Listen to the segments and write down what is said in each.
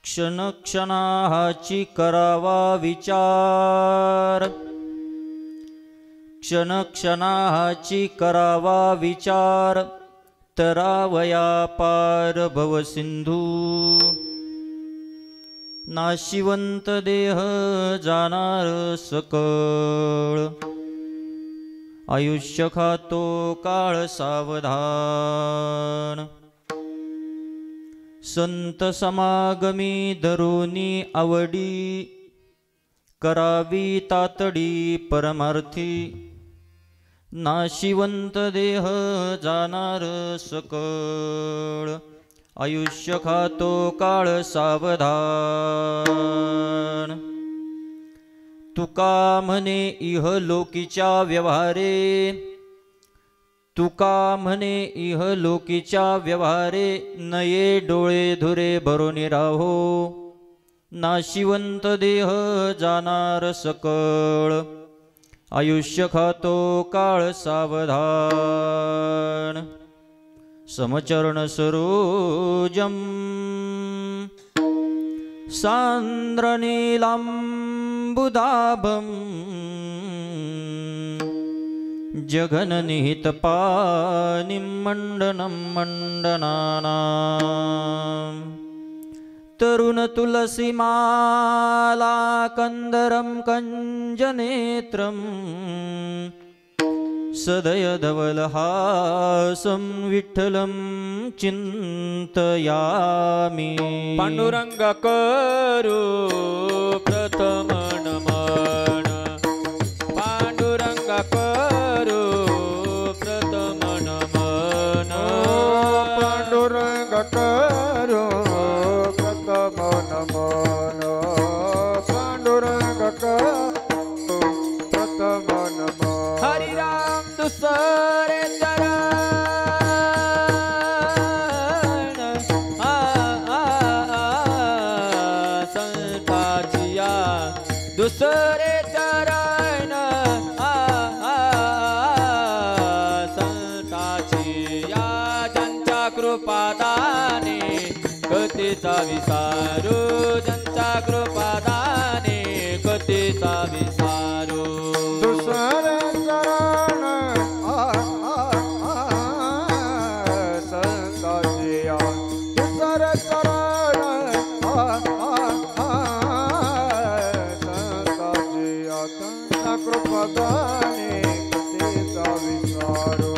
क्षणक्षणाची करावा विचार, क्षणक्षणाची करावा विचार, तरावया पार भवसिंधू। नाशिवंत देह जाणार सकळ, आयुष्य खातो काळ सावधान। संत समागमी धरुनी आवडी, करावी तातडी परमार्थी। नाशिवंत देह जाणार सकळ, आयुष्य खातो काळ सावधान। तुका म्हणे इहलोकीच्या व्यवहारे, तुका म्हणे इहलोकीच्या व्यवहारे, नये डोळे धुरे भरोनी राहो। नाशिवंत देह जाणार सकळ, आयुष्य खातो काळ सावधान। समचरण सरोजम सांद्रनीलांबुदाभं, जघननिहित पानिं मंडनं मंडनानां। तरुण तुलसीमाला कंदरं कंजनेत्रं, सदय धवलहासं विठ्ठलं चिंतयामि। पांडुरंग करू प्रथम नमन, पांडुरंग करू प्रथम नमन। पांडुरंग करू प्रथम नमन, पांडुरंग करू प्रथम नमन। हरि राम दुसरे चरण, संताचिया दुसरे चरण, संताचिया। ज्यांच्या कृपादाने कथेचा विसारू, ज्यांच्या कृपादाने कथेचा विसारू। दुसरे चरण संताचिया, दुसरे चरण संताचिया। त्यांच्या कृपादाने कथेचा विसारू,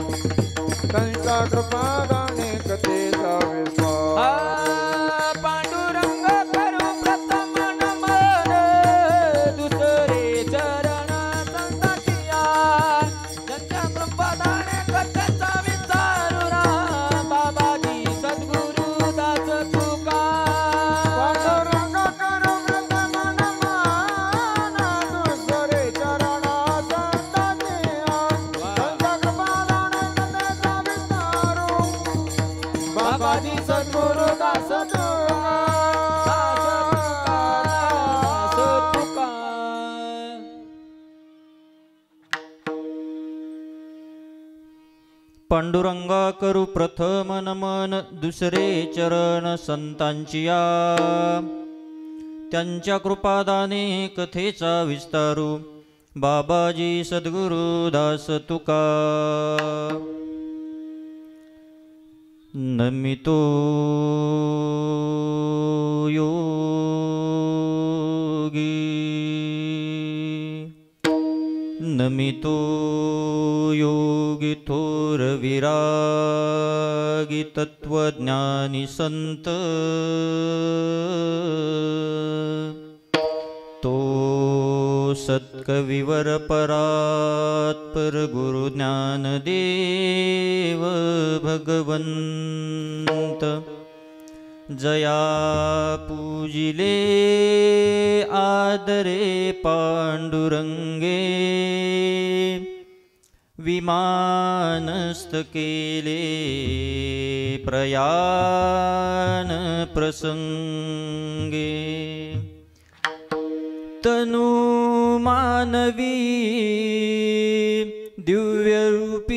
त्यांच्या कृपादाने कथेचा विसारू। पांडुरंग करू प्रथम नमन, दुसरे चरण संताचिया। ज्यांच्या कृपादाने कथेचा विचारू राम, बाबाजी सद्गुरु दास तुका। पांडुरंग करू प्रथम नमन, दुसरे चरण संताचिया। त्यांच्या कृपादाने कथेचा विसारू, बाबाजी सद्गुरु दास तुका। पांडुरंगा करू प्रथम नमन, दुसरे चरण संतांचिया। त्यांच्या कृपादाने कथेचा विस्तारू, बाबाजी सद्गुरु दास तुका। नमितो योगी, नमितो योगी थोर विरागी, तत्वज्ञानी संत। तो सत्कविवर परात्पर, गुरु ज्ञानदेव भगवंत। जया पूजिले आदरे पांडुरंगे, विमानस्थ केले प्रयाण प्रसंगे। तनु मानवी दिव्यरूपीच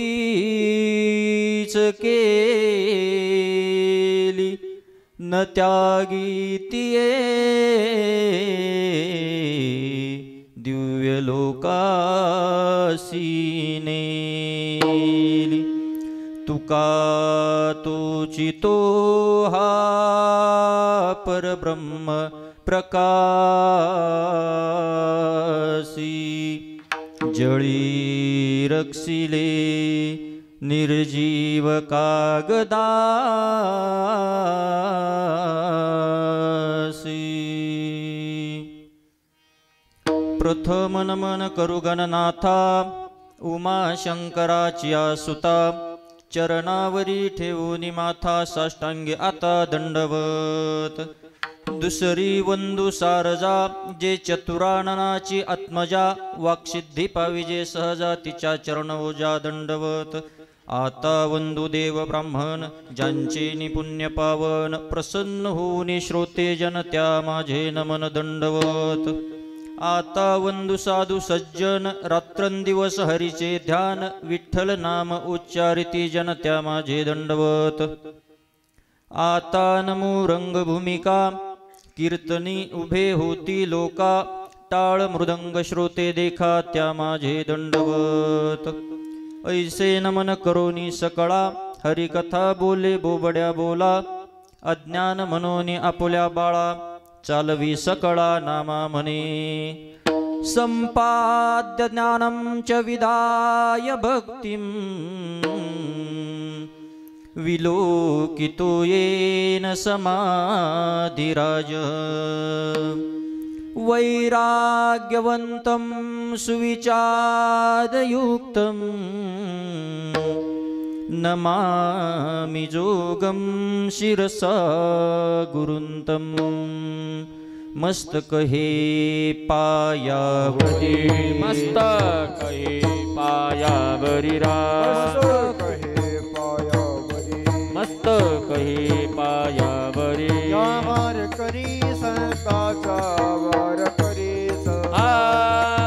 केली, न त्यागीतिये दिव्य लोकासी नेली तुका तोचितो हा परब्रह्म प्रकाशी जळी रक्षिले निर्जीव कागदासी प्रथम नमन करू गणनाथा उमा शंकराची सुता चरणावरी ठेवून माथा साष्टांगे आता दंडवत दुसरी वंदू सारजा जे चतुराननाची आत्मजा वाक्सिद्धी पाविजे सहजा तिच्या चरण ओजा दंडवत आता वंदू देव ब्राह्मण ज्यांचे निपुण्य पावन प्रसन्न होऊन श्रोते जन त्या माझे नमन दंडवत आता वंदू साधू सज्जन रात्रंदिवस हरीचे ध्यान विठ्ठल नाम उच्चारिती जन त्या माझे दंडवत आता नमो रंगभूमिका कीर्तनी उभे होती लोका टाळ मृदंग श्रोते देखा त्या माझे दंडवत ऐसे नमन करोनी सकळा हरिकथा बोले बोबड्या बोला अज्ञान मनोनी आपुल्या बाळा चालवी सकळा नामा म्हणे संपाद्य ज्ञानं च विदाय भक्तिं विलोकितो येन समाधिराज वैराग्यवन्तं सुविचारयुक्तं नमामि जोगं शिरसा गुरुन्तं मस्तक हे पायावरी मस्तक हे पायावरी मस्तक हे पायावरी वार करी संताचा वार करी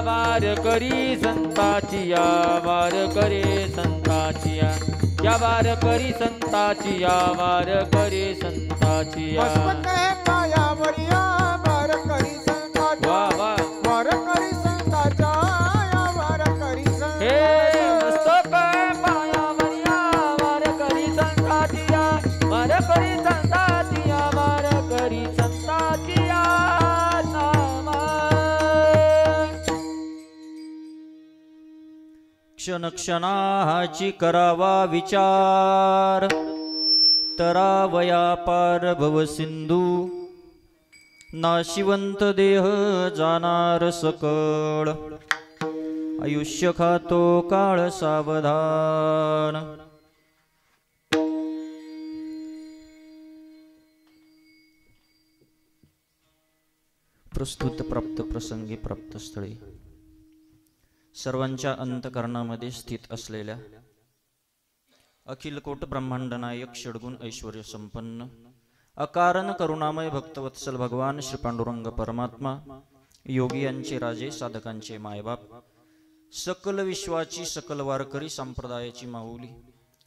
वार करी संताची वार करे संताची या वार करी संताची वार करे संताची मस्तक हे पायावरी वार करी संताचा वा वार करी संताचा वार करी हे मस्तक पायावरी वार करी संताची वार करी संताची वार करी संताची क्षण क्षणाची करावा विचार तरावया पार भव सिंधू नाशिवंत देह जाणार सकळ आयुष्य खातो काळ सावधान प्रस्तुत प्राप्त प्रसंगी प्राप्त स्थळी सर्वांच्या अंतकरणामध्ये स्थित असलेल्या अखिलकोट ब्रह्मांड नायक षडगुण ऐश्वर्य संपन्न अकारण करुणामय भक्तवत्सल भगवान श्री पांडुरंग परमात्मा योगी यांचे राजे साधकांचे मायबाप सकल विश्वाची सकल वारकरी संप्रदायाची माऊली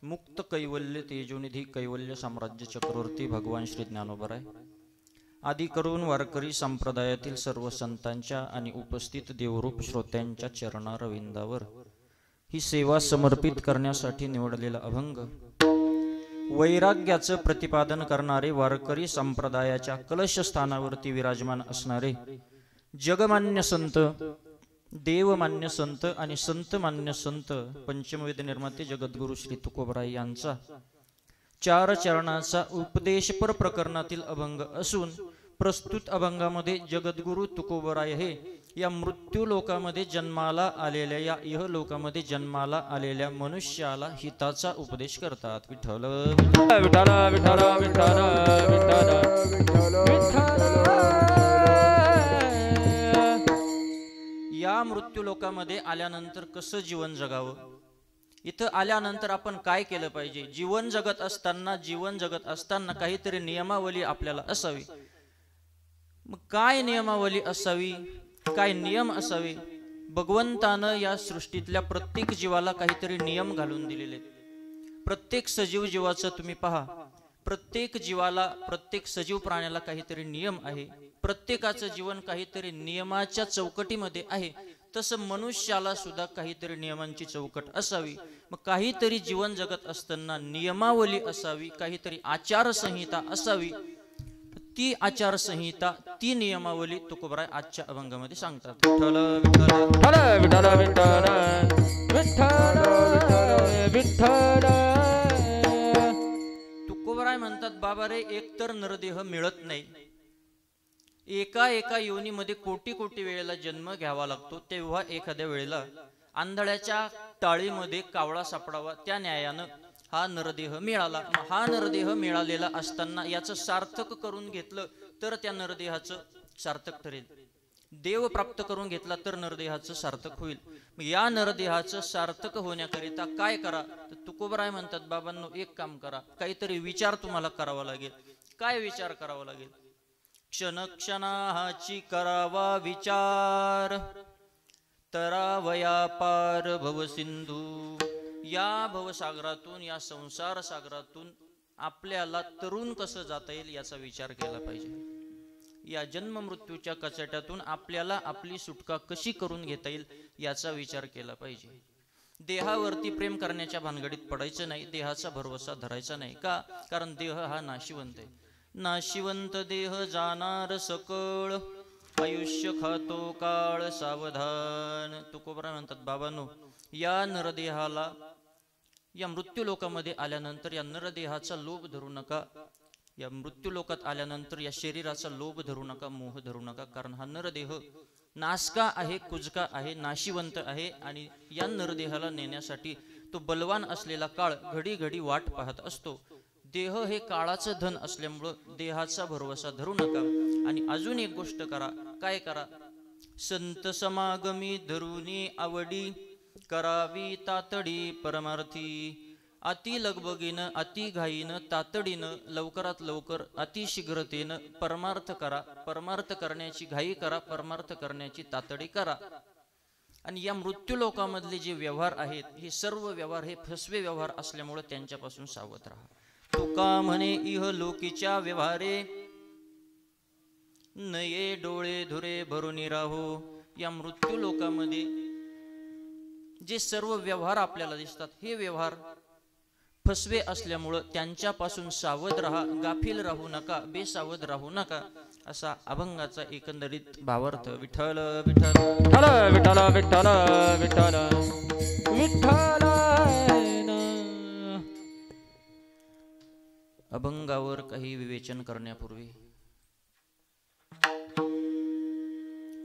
मुक्त कैवल्य तेजोनिधी कैवल्य साम्राज्य चक्रवर्ती भगवान श्री ज्ञानोबराय आदी करून वारकरी संप्रदायातील सर्व संतांच्या आणि उपस्थित देवरूप श्रोत्यांच्या चरणारविंदावर ही सेवा समर्पित करण्यासाठी निवडलेला अभंग वैराग्याचं प्रतिपादन करणारे वारकरी संप्रदायाच्या कलश स्थानावरती विराजमान असणारे जगमान्य संत देवमान्य संत आणि संतमान्य संत पंचमवेद निर्माते जगद्गुरु श्री तुकोबराय यांचा चार चरणाचा उपदेशपर प्रकरणातील अभंग असून प्रस्तुत अभंगामध्ये जगद्गुरु तुकोबराय हे या मृत्यू लोकामध्ये जन्माला आलेल्या या इह लोकामध्ये जन्माला आलेल्या मनुष्याला हिताचा उपदेश करतात. विठ्ठल विठ्ठल विठ्ठल विठ्ठल विठ्ठल या मृत्यू लोकामध्ये आल्यानंतर कसं जीवन जगावं, इथं आल्यानंतर आपण काय केलं पाहिजे, जीवन जगत असताना काहीतरी नियमावली आपल्याला असावी. मग काय नियमावली असावी, काय नियम असावे? भगवंतानं या सृष्टीतल्या प्रत्येक जीवाला काहीतरी नियम घालून दिलेले. प्रत्येक सजीव जीवाचं तुम्ही पहा, प्रत्येक जीवाला, प्रत्येक सजीव प्राण्याला काहीतरी नियम आहे. प्रत्येकाचं जीवन काहीतरी नियमाच्या चौकटीमध्ये आहे. तसं मनुष्याला सुद्धा काहीतरी नियमांची चौकट असावी. मग काहीतरी जीवन जगत असताना नियमावली असावी, काहीतरी आचारसंहिता असावी. ती आचारसंहिता, ती नियमावली तुकोबराय आजच्या अभंगामध्ये सांगतात. विठ्ठल विठ्ठल विठ्ठल विठ्ठल विठ्ठल विठ्ठल. तुकोबराय म्हणतात, बाबा रे, एकतर नरदेह मिळत नाही. एका योनीमध्ये कोटी कोटी वेळेला जन्म घ्यावा लागतो. तेव्हा एखाद्या वेळेला आंधळ्याच्या टाळीमध्ये कावळा सापडावा, त्या न्यायानं हा नरदेह मिळाला. हा नरदेह मिळालेला असताना याचं सार्थक करून घेतलं तर त्या नरदेहाचं सार्थक ठरेल. देव प्राप्त करून घेतला तर नरदेहाचं सार्थक होईल. या नरदेहाचं सार्थक होण्याकरिता काय करा? तर तुकोबराय म्हणतात, बाबांनो, एक काम करा, काहीतरी विचार तुम्हाला करावा लागेल. काय विचार करावा लागेल? क्षणक्षणाची करावा विचार, तरावया पार भवसिंधू. या भवसागरातून, या संसार सागरातून आपल्याला तरुण कसं जाता येईल याचा विचार केला पाहिजे. या जन्म मृत्यूच्या कचाट्यातून आपल्याला आपली सुटका कशी करून घेता येईल याचा विचार केला पाहिजे. देहावरती प्रेम करण्याच्या भानगडीत पडायचं नाही, देहाचा भरवसा धरायचा नाही. का? कारण देह हा नाशिवंत आहे. नाशिवंत देह जाणार सकळ, आयुष्य खातो काळ सावधान. तुकोबराय म्हणतात, बाबांनो, या नरदेहाला, या मृत्यू लोकामध्ये आल्यानंतर या नरदेहाचा लोभ धरू नका. या मृत्यू लोकात आल्यानंतर या शरीराचा लोभ धरू नका, मोह धरू नका. कारण हा नरदेह नासका आहे, कुजका आहे, नाशिवंत आहे. आणि या नरदेहाला नेण्यासाठी तो बलवान असलेला काळ घडी घडी वाट पाहत असतो. देह हे काळाचं धन असल्यामुळं देहाचा भरवसा धरू नका. आणि अजून एक गोष्ट करा. काय करा? संत समागमी धरुनी आवडी, करावी तातडी परमार्थी. अति लगबगीनं, अति घाईनं, तातडीनं, लवकरात लवकर, अतिशीघ्रतेनं परमार्थ करा. परमार्थ करण्याची घाई करा, परमार्थ करण्याची तातडी करा. आणि या मृत्यू लोकामधले जे व्यवहार आहेत, हे सर्व व्यवहार हे फसवे व्यवहार असल्यामुळे त्यांच्यापासून सावध राहा. तुका म्हणे इह लोकीच्या व्यवहारे, नये डोळे धुरे भरून राहो. या मृत्यू लोकामध्ये जे सर्व व्यवहार आपल्याला दिसतात, हे व्यवहार फसवे असल्यामुळं त्यांच्यापासून सावध राहा, गाफील राहू नका, बेसावध राहू नका. असा अभंगाचा एकंदरीत भावार्थ. विठ्ठल विठ्ठल विठ्ठल विठ्ठल विठ्ठल विठ्ठल. अभंगावर काही विवेचन करण्यापूर्वी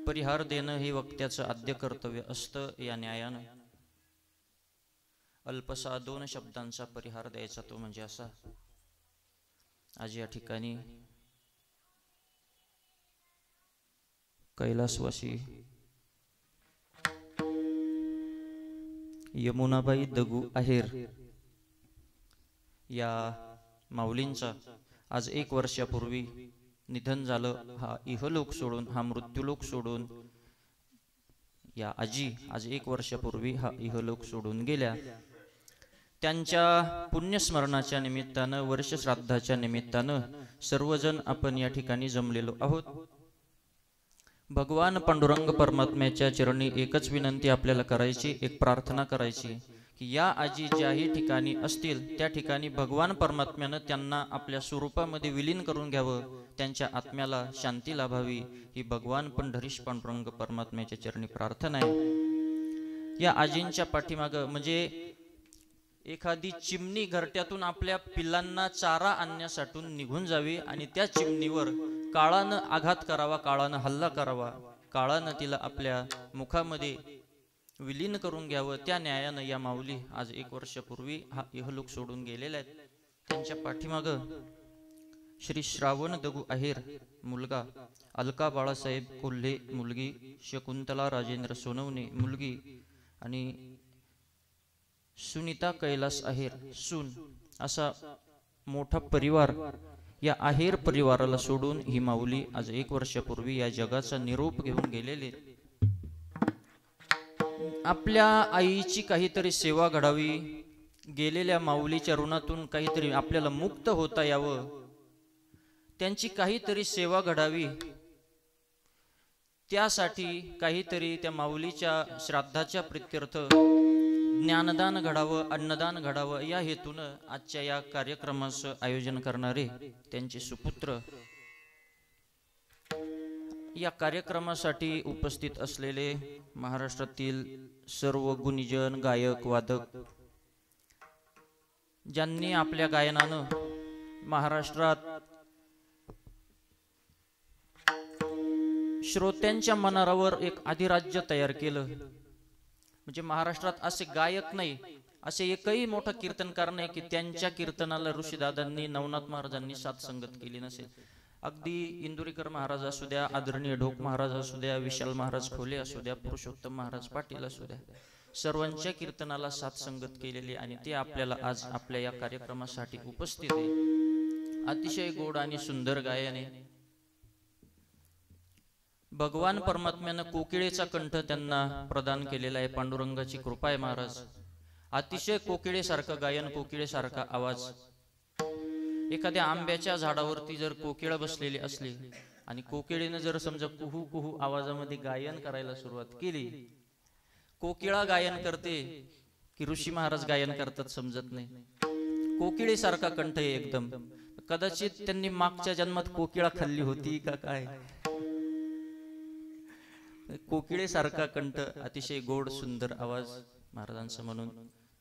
परिहार देणं हे वक्त्याचं आद्य कर्तव्य असतं. या न्यायानं अल्पसा 2 शब्दांचा परिहार द्यायचा, तो म्हणजे असा. आज या ठिकाणी कैलासवासी यमुनाबाई दगू आहेर या माऊलींचा आज 1 वर्षापूर्वी निधन झालं. हा इहलोक सोडून, हा मृत्यूलोक सोडून या आजी आज 1 वर्षापूर्वी हा इहलोक सोडून गेल्या. त्यांच्या पुण्यस्मरणाच्या निमित्तानं, वर्षश्राद्धाच्या निमित्तानं सर्वजण आपण या ठिकाणी जमलेलो आहोत. भगवान पांडुरंग परमात्म्याच्या चरणी एकच विनंती आपल्याला करायची, एक प्रार्थना करायची की या आजी ज्याही ठिकाणी असतील त्या ठिकाणी भगवान परमात्म्यानं त्यांना आपल्या स्वरूपामध्ये विलीन करून घ्यावं, त्यांच्या आत्म्याला शांती लाभावी, ही भगवान पंढरीश पांडुरंग परमात्म्याच्या चरणी प्रार्थना आहे. या आजींच्या पाठीमागं म्हणजे एखादी चिमणी घरट्यातून आपल्या पिल्लांना चारा आणण्यासाठी निघून जावी आणि त्या चिमणीवर काळानं आघात करावा, काळानं हल्ला करावा, काळानं तिला आपल्या मुखामध्ये विलीन करून घ्यावं. त्या न्यायानं या माऊली आज 1 वर्षापूर्वी हा इहलोक सोडून गेलेल्या आहेत. त्यांच्या पाठीमागं श्री श्रावण दगू आहेर मुलगा, अलका बाळासाहेब कोल्हे मुलगी, शकुंतला राजेंद्र सोनवणे मुलगी आणि सुनीता कैलास आहेर सून, असा मोठा परिवार. या आहेर परिवाराला सोडून ही माऊली आज 1 वर्षापूर्वी या जगाचा निरोप घेऊन गेलेले. आपल्या आईची काहीतरी सेवा घडावी, गेलेल्या माऊलीच्या ऋणातून काहीतरी आपल्याला मुक्त होता यावं, त्यांची काहीतरी सेवा घडावी, त्यासाठी काहीतरी त्या माऊलीच्या श्राद्धाच्या प्रित्यर्थ ज्ञानदान घडावं, अन्नदान घडावं, या हेतून आजच्या या कार्यक्रमाचं आयोजन करणारे त्यांचे सुपुत्र, या कार्यक्रमासाठी उपस्थित असलेले महाराष्ट्रातील सर्व गुणीजन, गायक, वादक, ज्यांनी आपल्या गायनानं महाराष्ट्रात श्रोत्यांच्या मनावर एक अधिराज्य तयार केलं. म्हणजे महाराष्ट्रात असे गायक नाही, असे एकही मोठा कीर्तनकार नाही की त्यांच्या कीर्तनाला ऋषीदादांनी, नवनाथ महाराजांनी साथ संगत केली नसेल. अगदी इंदुरीकर महाराज असू द्या, आदरणीय ढोक महाराज असू द्या, विशाल महाराज खोले असू द्या, पुरुषोत्तम महाराज पाटील असू द्या, सर्वांच्या कीर्तनाला साथ संगत केलेली आणि ते आपल्याला आज आपल्या या कार्यक्रमासाठी उपस्थित आहे. अतिशय गोड आणि सुंदर गायने भगवान परमात्म्यानं कोकिळेचा कंठ त्यांना प्रदान केलेला आहे. पांडुरंगाची कृपा आहे महाराज. अतिशय कोकिळेसारखं गायन, कोकिळेसारखा आवाज. एखाद्या आंब्याच्या झाडावरती जर कोकिळा बसलेली असली आणि कोकिळीनं जर समजा कुहू कुहू आवाजामध्ये गायन करायला सुरुवात केली, कोकिळा गायन करते की ऋषी महाराज गायन करतात समजत नाही. कोकिळेसारखा कंठ आहे एकदम. कदाचित त्यांनी मागच्या जन्मात कोकिळा खाल्ली होती का काय. कोकिळेसारखा कंठ, अतिशय गोड सुंदर आवाज महाराजांचा, म्हणून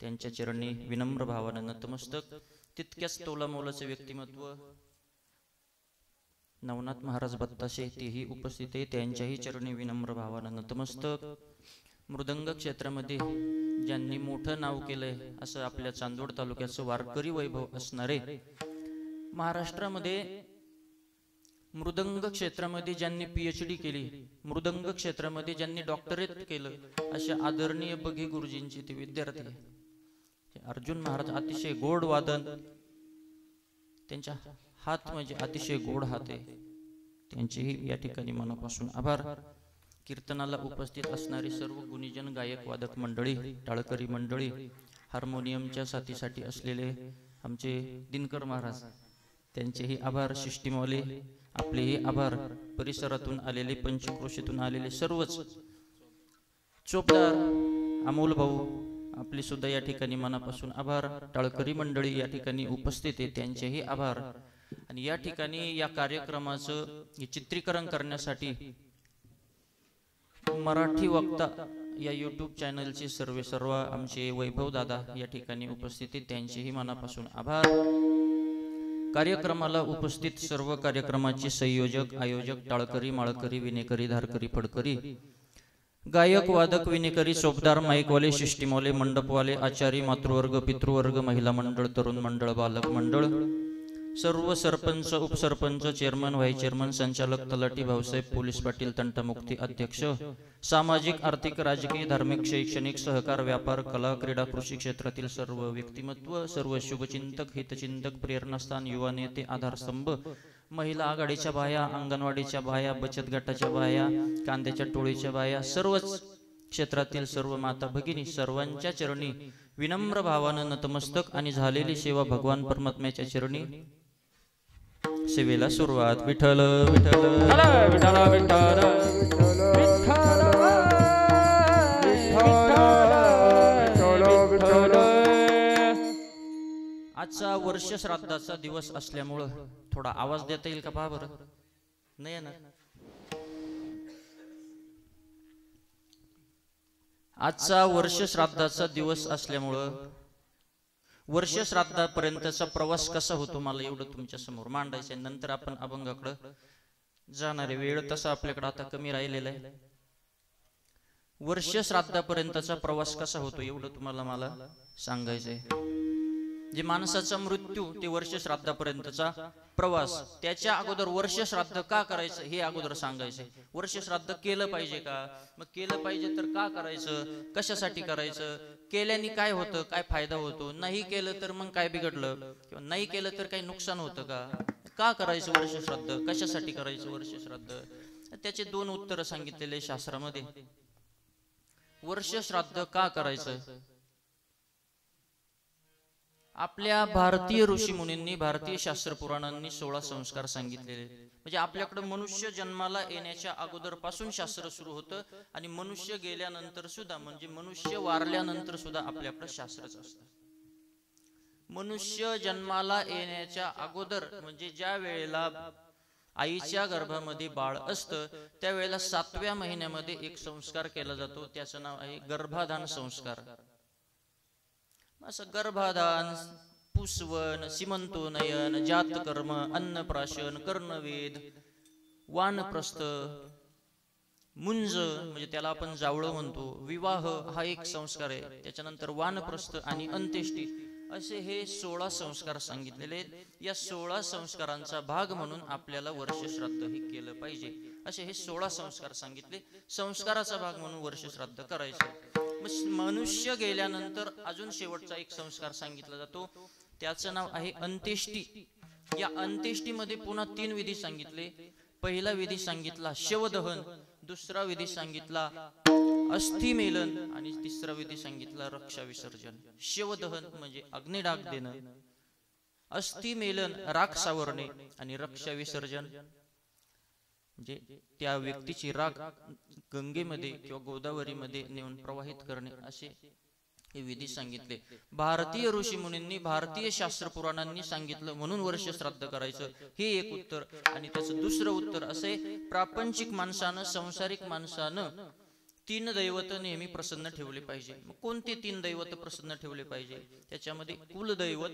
त्यांच्या चरणी विनम्र भावानं नतमस्तक. तितक्याच तोलामोलाचे व्यक्तिमत्व नवनाथ महाराज बत्ताशे, तेही उपस्थित आहे, त्यांच्याही चरणी विनम्र भावानं नतमस्तक. मृदंग क्षेत्रामध्ये ज्यांनी मोठं नाव केलंय असं आपल्या चांदोड तालुक्याचं वारकरी वैभव असणारे, महाराष्ट्रामध्ये मृदंग क्षेत्रामध्ये ज्यांनी PhD केली, मृदंग क्षेत्रामध्ये ज्यांनी डॉक्टरेट केलं, अशा आदरणीय बघे गुरुजींचे ते विद्यार्थी अर्जुन महाराज. अतिशय गोड वादन, त्यांच्या हात म्हणजे अतिशय गोड हात आहे, त्यांचेही या ठिकाणी मनापासून आभार. कीर्तनाला उपस्थित असणारी सर्व गुणीजन, गायक, वादक मंडळी, टाळकरी मंडळी, हार्मोनियमच्या साथीसाठी असलेले आमचे दिनकर महाराज, त्यांचेही आभार. शिष्टीमौली आपलेही आभार. परिसरातून आलेले, पंचक्रोशीतून आलेले सर्वच चोपदार, अमोल भाऊ, आपले सुद्धा या ठिकाणी मनापासून आभार. टाळकरी मंडळी या ठिकाणी उपस्थित आहे, त्यांचेही आभार. आणि या ठिकाणी या कार्यक्रमाचं चित्रीकरण करण्यासाठी मराठी वक्ता या YouTube चॅनलचे सर्व आमचे वैभव दादा या ठिकाणी उपस्थित आहेत, त्यांचेही मनापासून आभार. कार्यक्रमाला उपस्थित सर्व कार्यक्रमाचे संयोजक, आयोजक, टाळकरी, माळकरी, विनेकरी, धारकरी, फडकरी, गायक, वादक, विनेकरी, चोपदार, माईकवाले, शिष्टीमौले, मंडपवाले, आचारी, मातृवर्ग, पितृवर्ग, महिला मंडळ, तरुण मंडळ, बालक मंडळ, सर्व सरपंच, उपसरपंच, चेअरमन, व्हाईस चेअरमन, संचालक, तलाठी, भाऊसाहेब, पोलीस पाटील, तंटामुक्ती अध्यक्ष, सामाजिक, आर्थिक, राजकीय, धार्मिक, शैक्षणिक, सहकार, व्यापार, कला, क्रीडा, कृषी क्षेत्रातील सर्व व्यक्तिमत्व, सर्व शुभचिंतक, हितचिंतक, प्रेरणास्थान, युवा नेते, आधारस्तंभ, महिला आघाडीच्या बाया, अंगणवाडीच्या बाया, बचत गटाच्या बाया, कांद्याच्या टोळीच्या बाया, सर्वच क्षेत्रातील सर्व माता भगिनी, सर्वांच्या चरणी विनम्र भावानं नतमस्तक. आणि झालेली सेवा भगवान परमात्म्याच्या चरणी सेवेला सुरुवात. विठ्ठल विठ्ठल विठ्ठल विठ्ठल विठ्ठल. आजचा वर्ष श्राद्धाचा दिवस असल्यामुळं थोडा आवाज देता येईल का पहा बरं. नाही येणार. आजचा वर्ष श्राद्धाचा दिवस असल्यामुळं वर्ष श्राद्धापर्यंतचा प्रवास कसा होतो मला एवढं तुमच्या समोर मांडायचं आहे. नंतर आपण अभंगाकडे जाणारे, वेळ तसा आपल्याकडे आता कमी राहिलेला आहे. वर्ष श्राद्धापर्यंतचा प्रवास कसा होतो एवढं तुम्हाला मला सांगायचंय. जे माणसाचा मृत्यू ते वर्ष श्राद्धापर्यंतचा प्रवास, त्याच्या अगोदर वर्ष श्राद्ध का करायचं हे अगोदर सांगायचंय. वर्ष श्राद्ध केलं पाहिजे का, मग केलं पाहिजे तर का करायचं, कशासाठी करायचं, केल्याने काय होतं, काय फायदा होतो, नाही केलं तर मग काय बिघडलं, किंवा नाही केलं तर काही नुकसान होतं का करायचं वर्ष श्राद्ध, कशासाठी करायचं वर्ष श्राद्ध. त्याचे दोन उत्तर सांगितलेले शास्त्रामध्ये. वर्ष श्राद्ध का करायचं, आपल्या भारतीय ऋषी मुनींनी, भारतीय शास्त्र पुराणांनी 16 संस्कार सांगितलेले. म्हणजे आपल्याकडे मनुष्य जन्माला येण्याच्या अगोदर पासून शास्त्र सुरू होतं आणि मनुष्य गेल्यानंतर सुद्धा, म्हणजे मनुष्य वारल्यानंतर सुद्धा आपल्याकडे शास्त्रच असतं. मनुष्य जन्माला येण्याच्या अगोदर म्हणजे ज्या वेळेला आईच्या गर्भामध्ये बाळ असतं त्यावेळेला 7व्या महिन्यामध्ये एक संस्कार केला जातो, त्याचं नाव आहे गर्भाधान संस्कार. असं गर्भाधान, पुसवन, सीमंतोनयन, जातकर्म, अन्नप्राशन, कर्णवेद, वानप्रस्थ, मुंज म्हणजे त्याला आपण जावळं म्हणतो, विवाह हा एक संस्कार आहे. त्याच्यानंतर वानप्रस्थ आणि अंत्येष्टी असे हे 16 संस्कार सांगितलेले आहेत. या 16 संस्कारांचा भाग म्हणून आपल्याला वर्ष श्राद्ध हे केलं पाहिजे. असे हे 16 संस्कार सांगितले. संस्काराचा भाग म्हणून वर्ष श्राद्ध करायचं. मनुष्य गेल्यानंतर अजून शेवटचा एक संस्कार सांगितला जातो, त्याचं नाव आहे अंत्येष्टी. या अंत्येष्टीमध्ये पुन्हा 3 विधी सांगितले. पहिला विधी सांगितला शवदहन, दुसरा विधी सांगितला अस्थिमेलन आणि तिसरा विधी सांगितला रक्षा विसर्जन. शवदहन म्हणजे अग्निडाग देणं, अस्थिमेलन राख सावरणे आणि रक्षा विसर्जन म्हणजे त्या व्यक्तीची राख गंगेमध्ये किंवा गोदावरीमध्ये नेऊन प्रवाहित करणे, असे हे विधी सांगितले. भारतीय ऋषी मुनींनी, भारतीय शास्त्र पुराणांनी सांगितलं म्हणून वर्ष श्राद्ध करायचं, हे एक उत्तर. आणि त्याचं दुसरं उत्तर असे, प्रापंचिक माणसानं, संसारिक माणसानं 3 दैवत नेहमी प्रसन्न ठेवले पाहिजे. कोणते 3 दैवत प्रसन्न ठेवले पाहिजे? त्याच्यामध्ये कुलदैवत,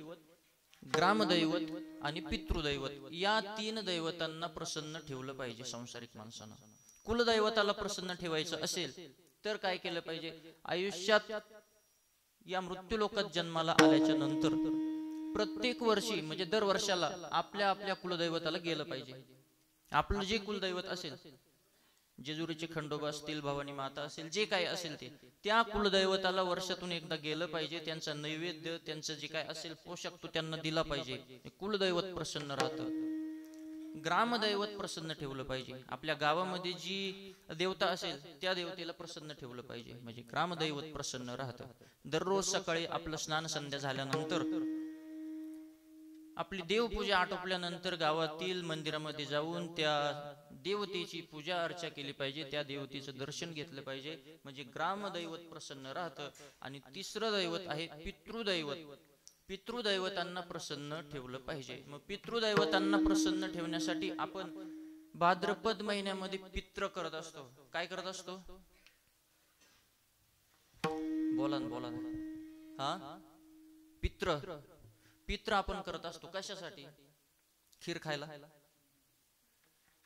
ग्रामदैवत आणि पितृदैवत, या 3 दैवतांना प्रसन्न ठेवलं पाहिजे संसारिक माणसानं. कुलदैवताला प्रसन्न ठेवायचं असेल तर काय केलं पाहिजे? आयुष्यात या मृत्यू लोकात जन्माला आल्याच्या नंतर प्रत्येक वर्षी म्हणजे दर वर्षाला आपल्या आपल्या कुलदैवताला गेलं पाहिजे. आपलं जे कुलदैवत असेल, जेजुरीचे खंडोबा असतील, भवानी माता असेल, जे काय असेल ते, त्या कुलदैवताला वर्षातून एकदा गेलं पाहिजे. त्यांचा नैवेद्य, त्यांचं जे काय असेल पोषक तो त्यांना दिला पाहिजे. कुलदैवत प्रसन्न राहतं. ग्रामदैवत प्रसन्न ठेवलं पाहिजे. आपल्या गावामध्ये जी देवता असेल त्या देवतेला प्रसन्न ठेवलं पाहिजे, म्हणजे ग्रामदैवत प्रसन्न राहतं. दररोज सकाळी आपलं स्नान संध्या झाल्यानंतर, आपली देवपूजा आटोपल्यानंतर गावातील मंदिरामध्ये जाऊन त्या देवतेची पूजा अर्चा केली पाहिजे, त्या देवतेचं दर्शन घेतलं पाहिजे, म्हणजे ग्रामदैवत प्रसन्न राहतं. आणि तिसरं दैवत आहे पितृदैवत. पितृदैवतांना प्रसन्न ठेवलं पाहिजे. मग पितृदैवतांना प्रसन्न ठेवण्यासाठी आपण भाद्रपद महिन्यामध्ये पित्र करत असतो. काय करत असतो? बोला बोला. हा, पित्र. पित्र आपण करत असतो कशासाठी? खीर खायला.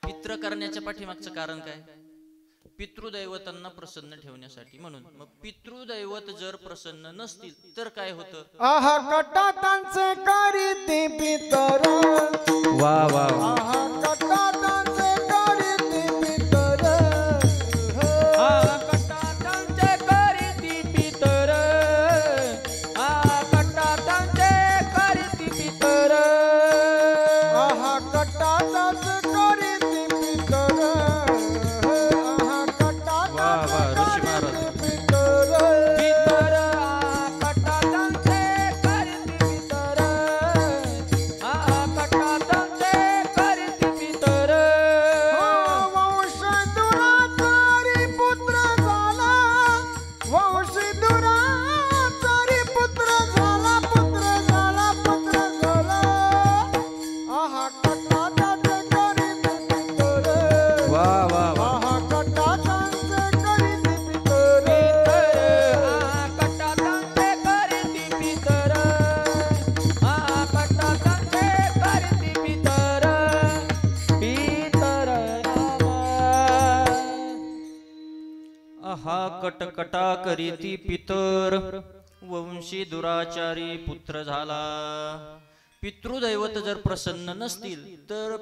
पित्र करण्याच्या पाठीमागचं कारण काय? पितृदैवतांना प्रसन्न ठेवण्यासाठी. म्हणून मग पितृदैवत जर प्रसन्न नसतील तर काय होतं? आहा कटातांचे करीती पितर, वा वा. आहा कटातांचे करीती पितर, कटातांचे करीती पितर, कटातांचे करीती पितर, आहा कटातांचे करीती पितर, आहा कटातांचे करीती पितर, पितर कटातांचे करीती पितर, कटातांचे करीती पितर. वंश दुराचारी पुत्र झाला, वंश दुराचारी पुत्र झाला, पुत्र झाला, पुत्र झाला. आहा कटातांचे करीती पितर, वा वा वा. आहा कटातांचे करीती पितर, कटातांचे करीती पितर, कटातांचे करीती पितर, पितर हा कटकटा करीती पितर, वंशी दुराचारी पुत्र झाला. पितृदैवत जर प्रसन्न नसतील तर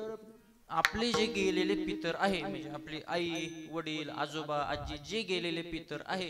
आपले जे गेलेले पितर आहे, म्हणजे आपली आई, वडील, आजोबा, आजी जे गेलेले पितर आहे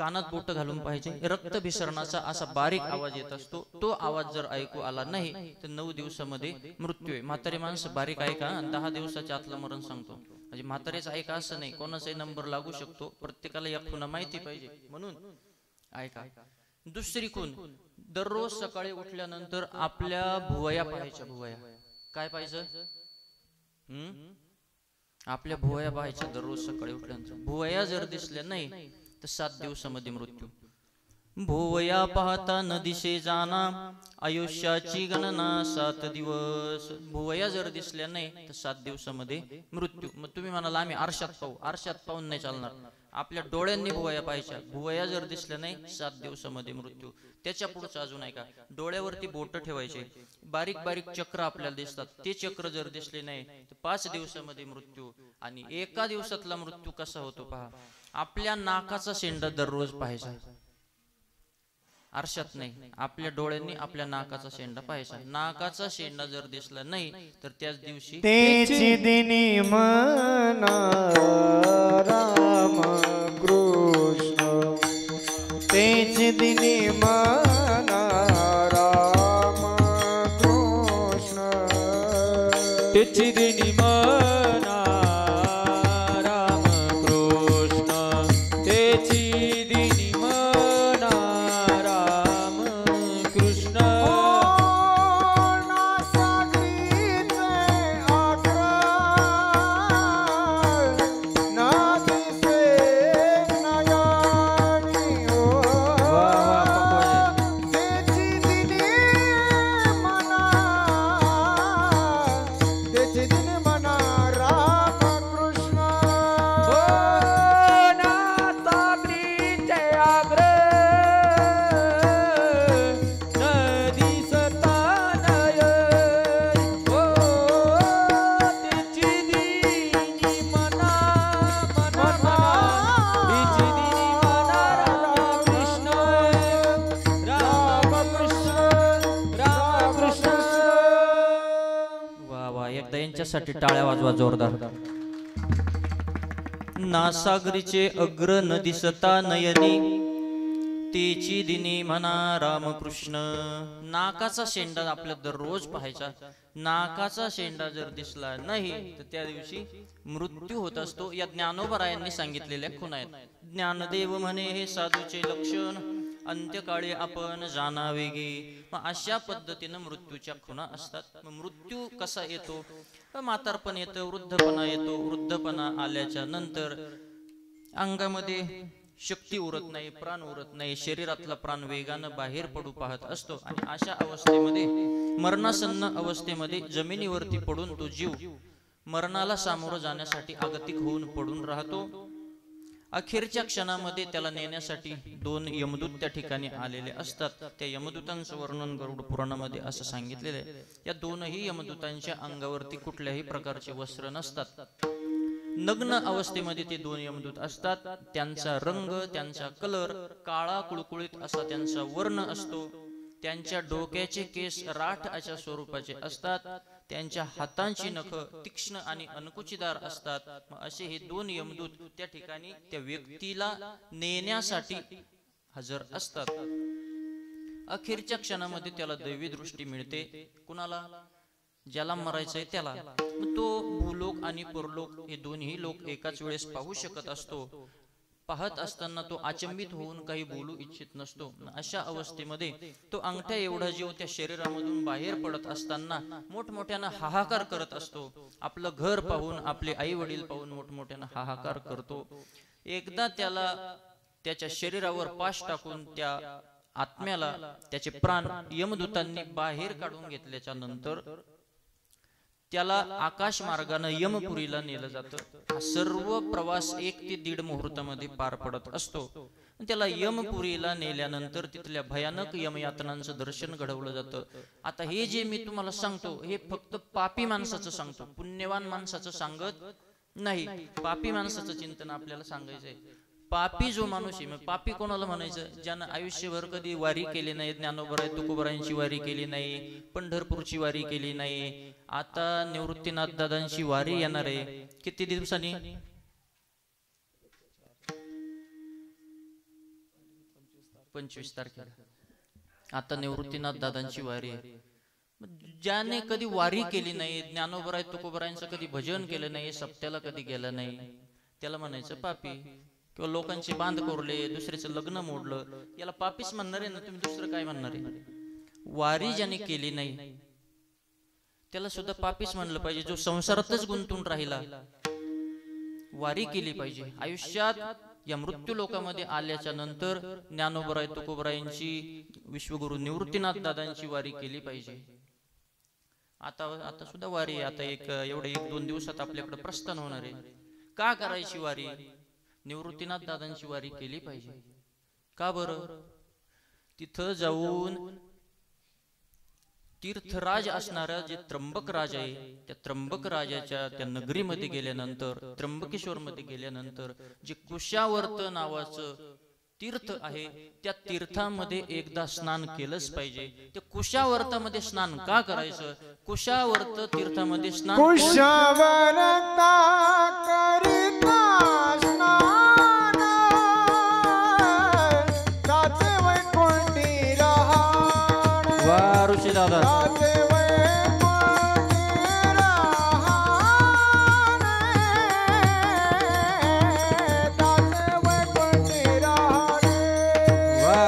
कानात बोट घालून पाहिजे. रक्त भिसरणाचा असा बारीक आवाज येत असतो. तो आवाज जर ऐकू आला नाही तर 9 दिवसामध्ये मृत्यू आहे. म्हातारे माणसं बारीक ऐका आणि 10 दिवसाच्या आतलं मरण सांगतो. म्हणजे म्हातारेच ऐका असं नाही, कोणाचाही नंबर लागू शकतो. प्रत्येकाला या खुणा माहिती पाहिजे म्हणून ऐका. दुसरी खूण, दररोज सकाळी उठल्यानंतर आपल्या भुवया पाहायच्या. भुवया काय पाहिजे? आपल्या भुवया पाहायच्या दररोज सकाळी उठल्यानंतर. भुवया जर दिसल्या नाही तर 7 दिवसामध्ये मृत्यू. भुवया पाहता न दिसे जाना, आयुष्याची गणना 7 दिवस. भुवया जर दिसल्या नाही तर 7 दिवसामध्ये मृत्यू. मग तुम्ही म्हणाला आम्ही आरशात पाहू. आरशात पाहून नाही चालणार, आपल्या डोळ्यांनी भुवया पाहायच्या. भुवया जर दिसल्या नाही 7 दिवसामध्ये मृत्यू. त्याच्या पुढचं अजून ऐका, डोळ्यावरती बोट ठेवायचे. बारीक बारीक चक्र आपल्याला दिसतात, ते चक्र जर दिसले नाही तर 5 दिवसामध्ये मृत्यू. आणि एका दिवसातला मृत्यू कसा होतो पहा. आपल्या नाकाचा शेंडा दररोज पाहायचा, आरशात नाही, आपल्या डोळ्यांनी आपल्या नाकाचा शेंडा पाहायचा. नाकाचा शेंडा जर दिसला नाही तर त्याच दिवशी तेची दिनी मना राम कृष्ण, तेची दिनी मना राम कृष्ण, तेची दिनी मना राम कृष्ण, तेची दिनी मना राम कृष्ण. साठी टाळ्या वाजवा जोरदार. नासागरीचे अग्र न दिसता नयनी, तेची दिनी म्हणा रामकृष्ण. नाकाचा शेंडा आपल्या दररोज पाहायचा. नाकाचा शेंडा जर दिसला नाही तर त्या दिवशी मृत्यू होत असतो. या ज्ञानोबरायांनी सांगितलेल्या खुणा आहेत. ज्ञानदेव म्हणे हे साधूचे लक्षण, अंत्यकाळी आपण जाणावेगी. मग अशा पद्धतीनं मृत्यूच्या खुणा असतात. मग मृत्यू कसा येतो? म्हातारपण येतं, वृद्धपणा येतो. वृद्धपणा आल्याच्या नंतर अंगामध्ये शक्ती उरत नाही, प्राण उरत नाही, शरीरातला प्राण वेगानं बाहेर पडू पाहत असतो. आणि अशा अवस्थेमध्ये, मरणासन्न अवस्थेमध्ये जमिनीवरती पडून तो जीव मरणाला सामोरं जाण्यासाठी आगतिक होऊन पडून राहतो. अखेरच्या क्षणामध्ये त्याला नेण्यासाठी 2 यमदूत त्या ठिकाणी आलेले असतात. त्या यमदूतांचं वर्णन गरुड पुराणामध्ये असं सांगितलेलं आहे. या 2ही यमदूतांच्या अंगावरती कुठल्याही प्रकारचे वस्त्र नसतात. नग्न अवस्थेमध्ये ते 2 यमदूत असतात. त्यांचा रंग, त्यांचा कलर काळा कुळकुळीत असा त्यांचा वर्ण असतो. त्यांच्या डोक्याचे केस राठ अशा स्वरूपाचे असतात. त्यांच्या हातांची नख तीक्ष्ण आणि अनकुचीदार असतात. असे हे 2 यमदूत त्या ठिकाणी त्या व्यक्तीला नेण्यासाठी हजर असतात. अखेरच्या क्षणामध्ये त्याला दैवी दृष्टी मिळते. कुणाला? ज्याला मरायचंय त्याला. तो भूलोक आणि परलोक हे दोन्ही लोक एकाच वेळेस पाहू शकत असतो. पाहत असताना तो अचंबित होऊन काही बोलू इच्छित नसतो. अशा अवस्थेमध्ये तो अंगठ्या एवढा जीव त्या शरीरामधून बाहेर पडत असताना मोठमोठ्यानं हाहाकार करत असतो. आपलं घर पाहून, आपले आई वडील पाहून मोठमोठ्यानं हाहाकार करतो. एकदा त्याला त्याच्या शरीरावर पाश टाकून त्या आत्म्याला त्याचे प्राण यमदूतांनी बाहेर काढून घेतल्याच्या नंतर त्याला आकाश मार्गाने यमपुरीला नेलं जातं. हा सर्व प्रवास 1 ते 1.5 मुहूर्तामध्ये पार पडत असतो. त्याला यमपुरीला नेल्यानंतर तिथल्या भयानक यमयातनांचं दर्शन घडवलं जातं. आता हे जे मी तुम्हाला सांगतो हे फक्त पापी माणसाचं सांगतो, पुण्यवान माणसाचं सांगत नाही. पापी माणसाचं चिंतन आपल्याला सांगायचंय. पापी जो माणूस आहे, मग पापी कोणाला म्हणायचं? ज्यानं आयुष्यभर कधी वारी केली नाही, ज्ञानोबराय तुकोबरायांची वारी केली नाही, पंढरपूरची वारी केली नाही. आता निवृत्तीनाथ दादांची वारी येणार आहे किती दिवसांनी? 25 तारखेला आता निवृत्तीनाथ दादांची वारी आहे. ज्याने कधी वारी केली नाही, ज्ञानोबराय तुकोबरायांचं कधी भजन केलं नाही, सप्त्याला कधी गेलं नाही, त्याला म्हणायचं पापी. किंवा लोकांचे बांध कोरले, दुसऱ्याचं लग्न मोडलं, याला पापीच म्हणणार आहे ना तुम्ही, दुसरं काय म्हणणार आहे? वारी ज्याने केली नाही त्याला सुद्धा पापीच म्हणलं पाहिजे. जो संसारातच गुंतून राहिला, वारी केली पाहिजे. आयुष्यात या मृत्यू लोकांमध्ये आल्याच्या नंतर ज्ञानोबराय तुकोबरायांची, विश्वगुरु निवृत्तीनाथ दादांची वारी केली पाहिजे. आता सुद्धा वारी आहे. आता एवढे 1-2 दिवसात आपल्याकडे प्रस्थान होणार आहे. का करायची वारी? निवृत्तीनाथ दादांची वारी केली पाहिजे. का बरं? तिथं जाऊन तीर्थराज असणारा जे त्र्यंबक राज आहे, त्या त्र्यंबक राजाच्या त्या नगरीमध्ये गेल्यानंतर, त्र्यंबकेश्वर मध्ये गेल्यानंतर जे कुशावर्त नावाचं तीर्थ आहे, त्या तीर्थामध्ये एकदा स्नान केलंच पाहिजे. त्या कुशावर्तामध्ये स्नान का करायचं? कुशावर्त तीर्थामध्ये स्नान कुशावर्ता करिता स्नान, जाते वैकुंठी रहाण. वा ऋषी दादा, जाते वैकुंठी रहाण, जाते वैकुंठी रहाण. वा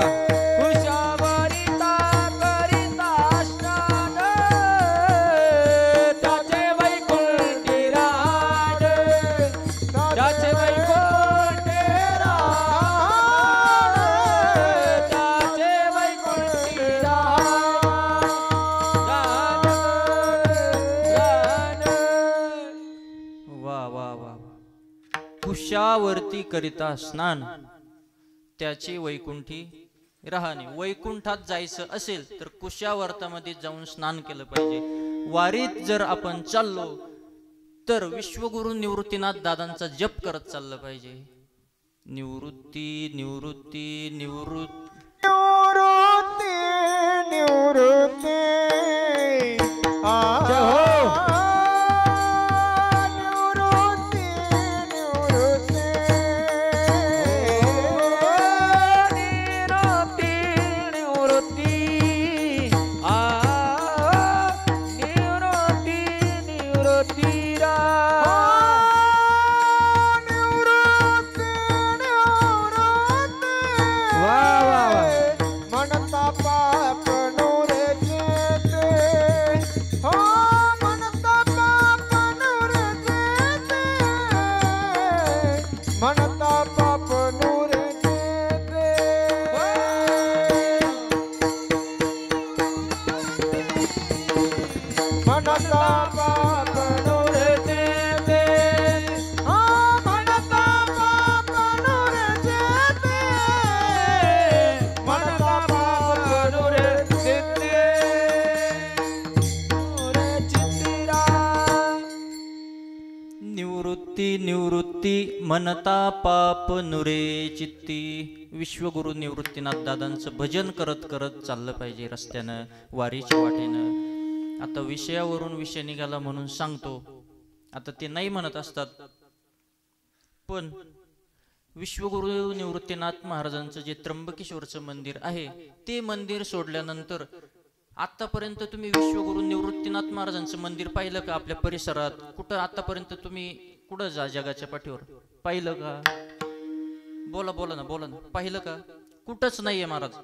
कुशावरिता करिता स्नान, त्याचे वैकुंठी राहाड, त्याचे वैकुंठी राहाड, त्याचे वैकुंठी राहाड. वा वा वा. कुशावर्ती करिता स्नान, त्याची वैकुंठी राहणे. वैकुंठात जायचं असेल तर कुशावर्तामध्ये जाऊन स्नान केलं पाहिजे. वारीत जर आपण चाललो तर विश्वगुरु निवृत्तीनाथ दादांचा जप करत चाललं पाहिजे. निवृत्ती निवृत्ती निवृत्ती. निवृत्ती निवृत्ती जय हो. निवृत्ती निवृत्ती. निवृत्ती निवृत्ती, आ निवृत्ती निवृत्ती रा. निवृत्ती निवृत्ती. वा वा वा. म्हणता पाप नुरे जेते, हो म्हणता पाप नुरे जेते, म्हणता पाप नुरे जेते. म्हणता पाप नुरे जेते, हो म्हणता पाप नुरे जेते, म्हणता पाप नुरे जेते. नुरे चित्तिरा. निवृत्ती निवृत्ती म्हणता पाप नुरे चित्ती. विश्वगुरु निवृत्तीनाथ दादांचं भजन करत करत चाललं पाहिजे रस्त्यानं, वारीच्या वाटेनं. आता विषयावरून विषय निघाला म्हणून सांगतो. आता ते नाही म्हणत असतात, पण विश्वगुरु निवृत्तीनाथ महाराजांचं जे त्र्यंबकेश्वरचं मंदिर आहे, ते मंदिर सोडल्यानंतर आतापर्यंत तुम्ही विश्वगुरु निवृत्तीनाथ महाराजांचं मंदिर पाहिलं का? आपल्या परिसरात कुठं आतापर्यंत तुम्ही कुठं जगाच्या पाठीवर पाहिलं का? बोला बोला ना, बोला ना. पाहिलं का? कुठंच नाहीये महाराज.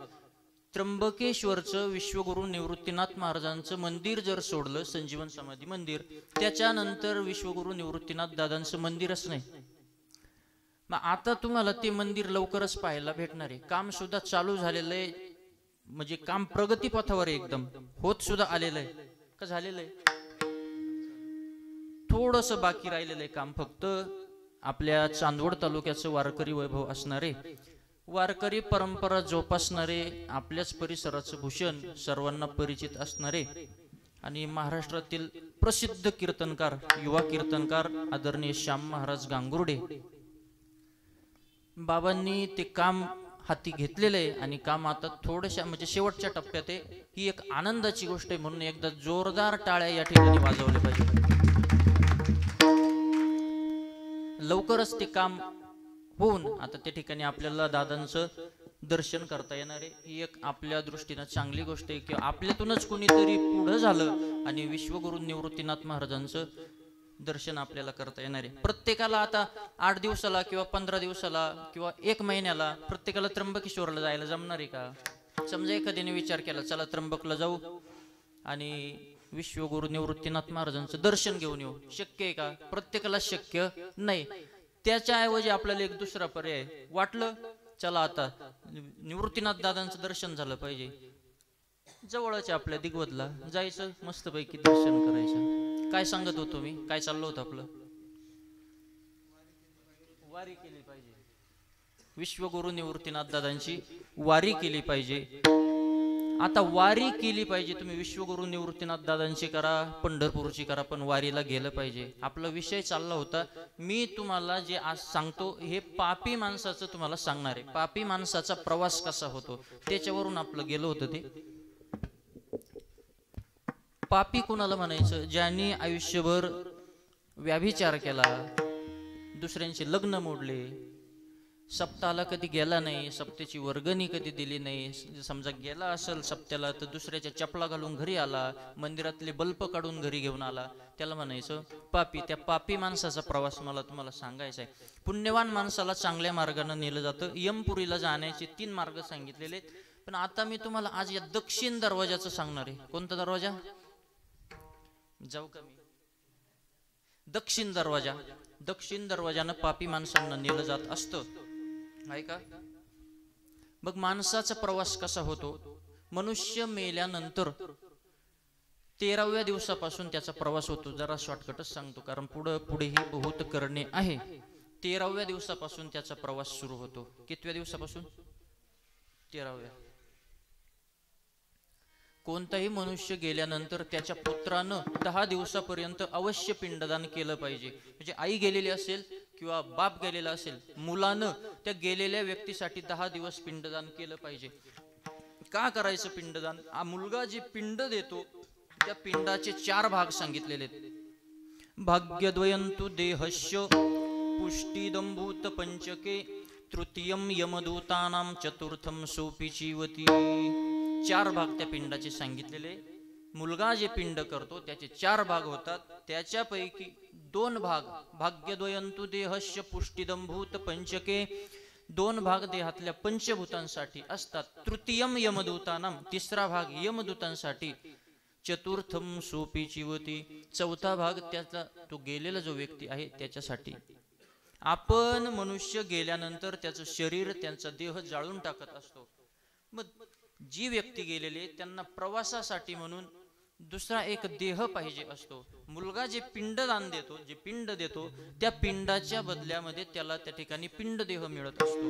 त्र्यंबकेश्वरचं विश्वगुरु निवृत्तीनाथ महाराजांचं मंदिर जर सोडलं, संजीवन समाधी मंदिर, त्याच्यानंतर विश्वगुरु निवृत्तीनाथ दादांचं मंदिरच नाही. मग आता तुम्हाला ते मंदिर लवकरच पाहायला भेटणार आहे. काम सुद्धा चालू झालेलं आहे, म्हणजे काम प्रगतीपथावर आहे, एकदम होत सुद्धा आलेलं आहे. का झालेलं आहे? थोडस बाकी राहिलेलं आहे काम. फक्त आपल्या चांदवड तालुक्याचं वारकरी वैभव असणारे, वारकरी परंपरा जोपासणारे, आपल्याच परिसराचं भूषण, सर्वांना परिचित असणारे आणि महाराष्ट्रातील प्रसिद्ध कीर्तनकार, युवा कीर्तनकार आदरणीय श्याम महाराज गांगुर्डे बाबांनी ते काम हाती घेतलेलं आहे आणि काम आता थोड्याशा म्हणजे शेवटच्या टप्प्यात आहे. ही एक आनंदाची गोष्ट आहे, म्हणून एकदा जोरदार टाळ्या या ठिकाणी वाजवल्या पाहिजे. लवकरच ते काम होऊन आता त्या ठिकाणी आपल्याला दादांचं दर्शन करता येणार आहे. ही एक आपल्या दृष्टीनं चांगली गोष्ट आहे की आपल्यातूनच कोणीतरी पुढं झालं आणि विश्वगुरू निवृत्तीनाथ महाराजांचं दर्शन आपल्याला करता येणार आहे. प्रत्येकाला आता 8 दिवसाला किंवा 15 दिवसाला किंवा 1 महिन्याला प्रत्येकाला त्र्यंबकेश्वरला जायला जमणार आहे का? समजा एखाद्याने विचार केला चला त्र्यंबकला जाऊ आणि विश्वगुरू निवृत्तीनाथ महाराजांचं दर्शन घेऊन येऊ, शक्य आहे का? प्रत्येकाला शक्य नाही. त्याच्याऐवजी आपल्याला एक दुसरा पर्याय वाटलं, चला आता निवृत्तीनाथ दादांचं दर्शन झालं पाहिजे, जवळच आपल्या दिग्वदला जायचं, मस्तपैकी दर्शन करायचं. काय सांगत होतो मी? काय चाललं होतं आपलं? वारी केली पाहिजे, विश्वगुरू निवृत्तीनाथ दादांची वारी केली पाहिजे. आता वारी केली पाहिजे, तुम्ही विश्वगुरू निवृत्तीनाथ दादांची करा, पंढरपूरची करा, पण वारीला गेलं पाहिजे. आपला विषय चालला होता, मी तुम्हाला जे आज सांगतो हे पापी माणसाचं तुम्हाला सांगणार आहे. पापी माणसाचा प्रवास कसा होतो त्याच्यावरून आपलं गेलं होतं ते. पापी कुणाला म्हणायचं? ज्यांनी आयुष्यभर व्याभिचार केला, दुसऱ्यांचे लग्न मोडले, सप्ताहाला कधी गेला नाही, सप्त्याची वर्गणी कधी दिली नाही, समजा गेला असेल सप्त्याला तर दुसऱ्याच्या चपला घालून घरी आला, मंदिरातले बल्ब काढून घरी घेऊन आला, त्याला म्हणायचं पापी. त्या पापी माणसाचा प्रवास मला तुम्हाला सांगायचा आहे. पुण्यवान माणसाला चांगल्या मार्गाने नेलं जातं. यमपुरीला जाण्याचे 3 मार्ग सांगितलेले, पण आता मी तुम्हाला आज या दक्षिण दरवाजाचं सांगणार आहे. कोणता दरवाजा? जाऊ का मी? दक्षिण दरवाजा. दक्षिण दरवाजानं पापी माणसांना नेलं जात असतं, आहे का? मग माणसाचा प्रवास कसा होतो? मनुष्य मेल्यानंतर 13व्या दिवसापासून त्याचा प्रवास होतो. जरा शॉर्टकटच सांगतो कारण पुढेही बहुत करणे आहे. 13व्या दिवसापासून त्याचा प्रवास सुरू होतो. कितव्या दिवसापासून? 13व्या. कोणताही मनुष्य गेल्यानंतर त्याच्या पुत्रानं 10 दिवसापर्यंत अवश्य पिंडदान केलं पाहिजे. म्हणजे आई गेलेली असेल किंवा बाप गेलेला असेल, मुलानं त्या गेलेल्या व्यक्तीसाठी 10 दिवस पिंडदान केलं पाहिजे. का करायचं पिंडदान? मुलगा जे पिंड देतो त्या पिंडाचे 4 भाग सांगितलेले आहेत. भाग्यद्वयंतु देहस्य पुष्टिदंभूत पंचके तृतीयम यमदूतानां चतुर्थम सोपी जीवती. 4 भाग त्या पिंडाचे सांगितलेले. मुलगा जे पिंड करतो त्याचे 4 भाग होतात. त्याच्यापैकी 2 भाग भाग्यद्वयंतु देहस्य पुष्टिदंभूत पंचके, 2 भाग देहातल्या पंचभूतांसाठी असतात. तृतीयम यमदूतानां, 3रा भाग यमदूतांसाठी. चतुर्थम सोपी जीवती, 4था भाग त्याचा तो गेलेला जो व्यक्ती आहे त्याच्यासाठी. आपण मनुष्य गेल्यानंतर त्याचं शरीर, त्यांचा देह जाळून टाकत असतो. मग जी व्यक्ती गेलेली त्यांना प्रवासासाठी म्हणून दुसरा एक देह पाहिजे असतो. मुलगा जे पिंडदान देतो, जे पिंड देतो त्या पिंडाच्या बदल्यामध्ये त्याला त्या ठिकाणी पिंड देह मिळत असतो.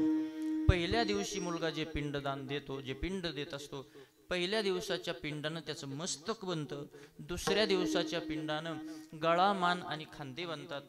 पहिल्या दिवशी मुलगा जे पिंडदान देतो, जे पिंड देत असतो, पहिल्या दिवसाच्या पिंडानं त्याचं मस्तक बनतं. दुसऱ्या दिवसाच्या पिंडानं गळा, मान आणि खांदे बनतात.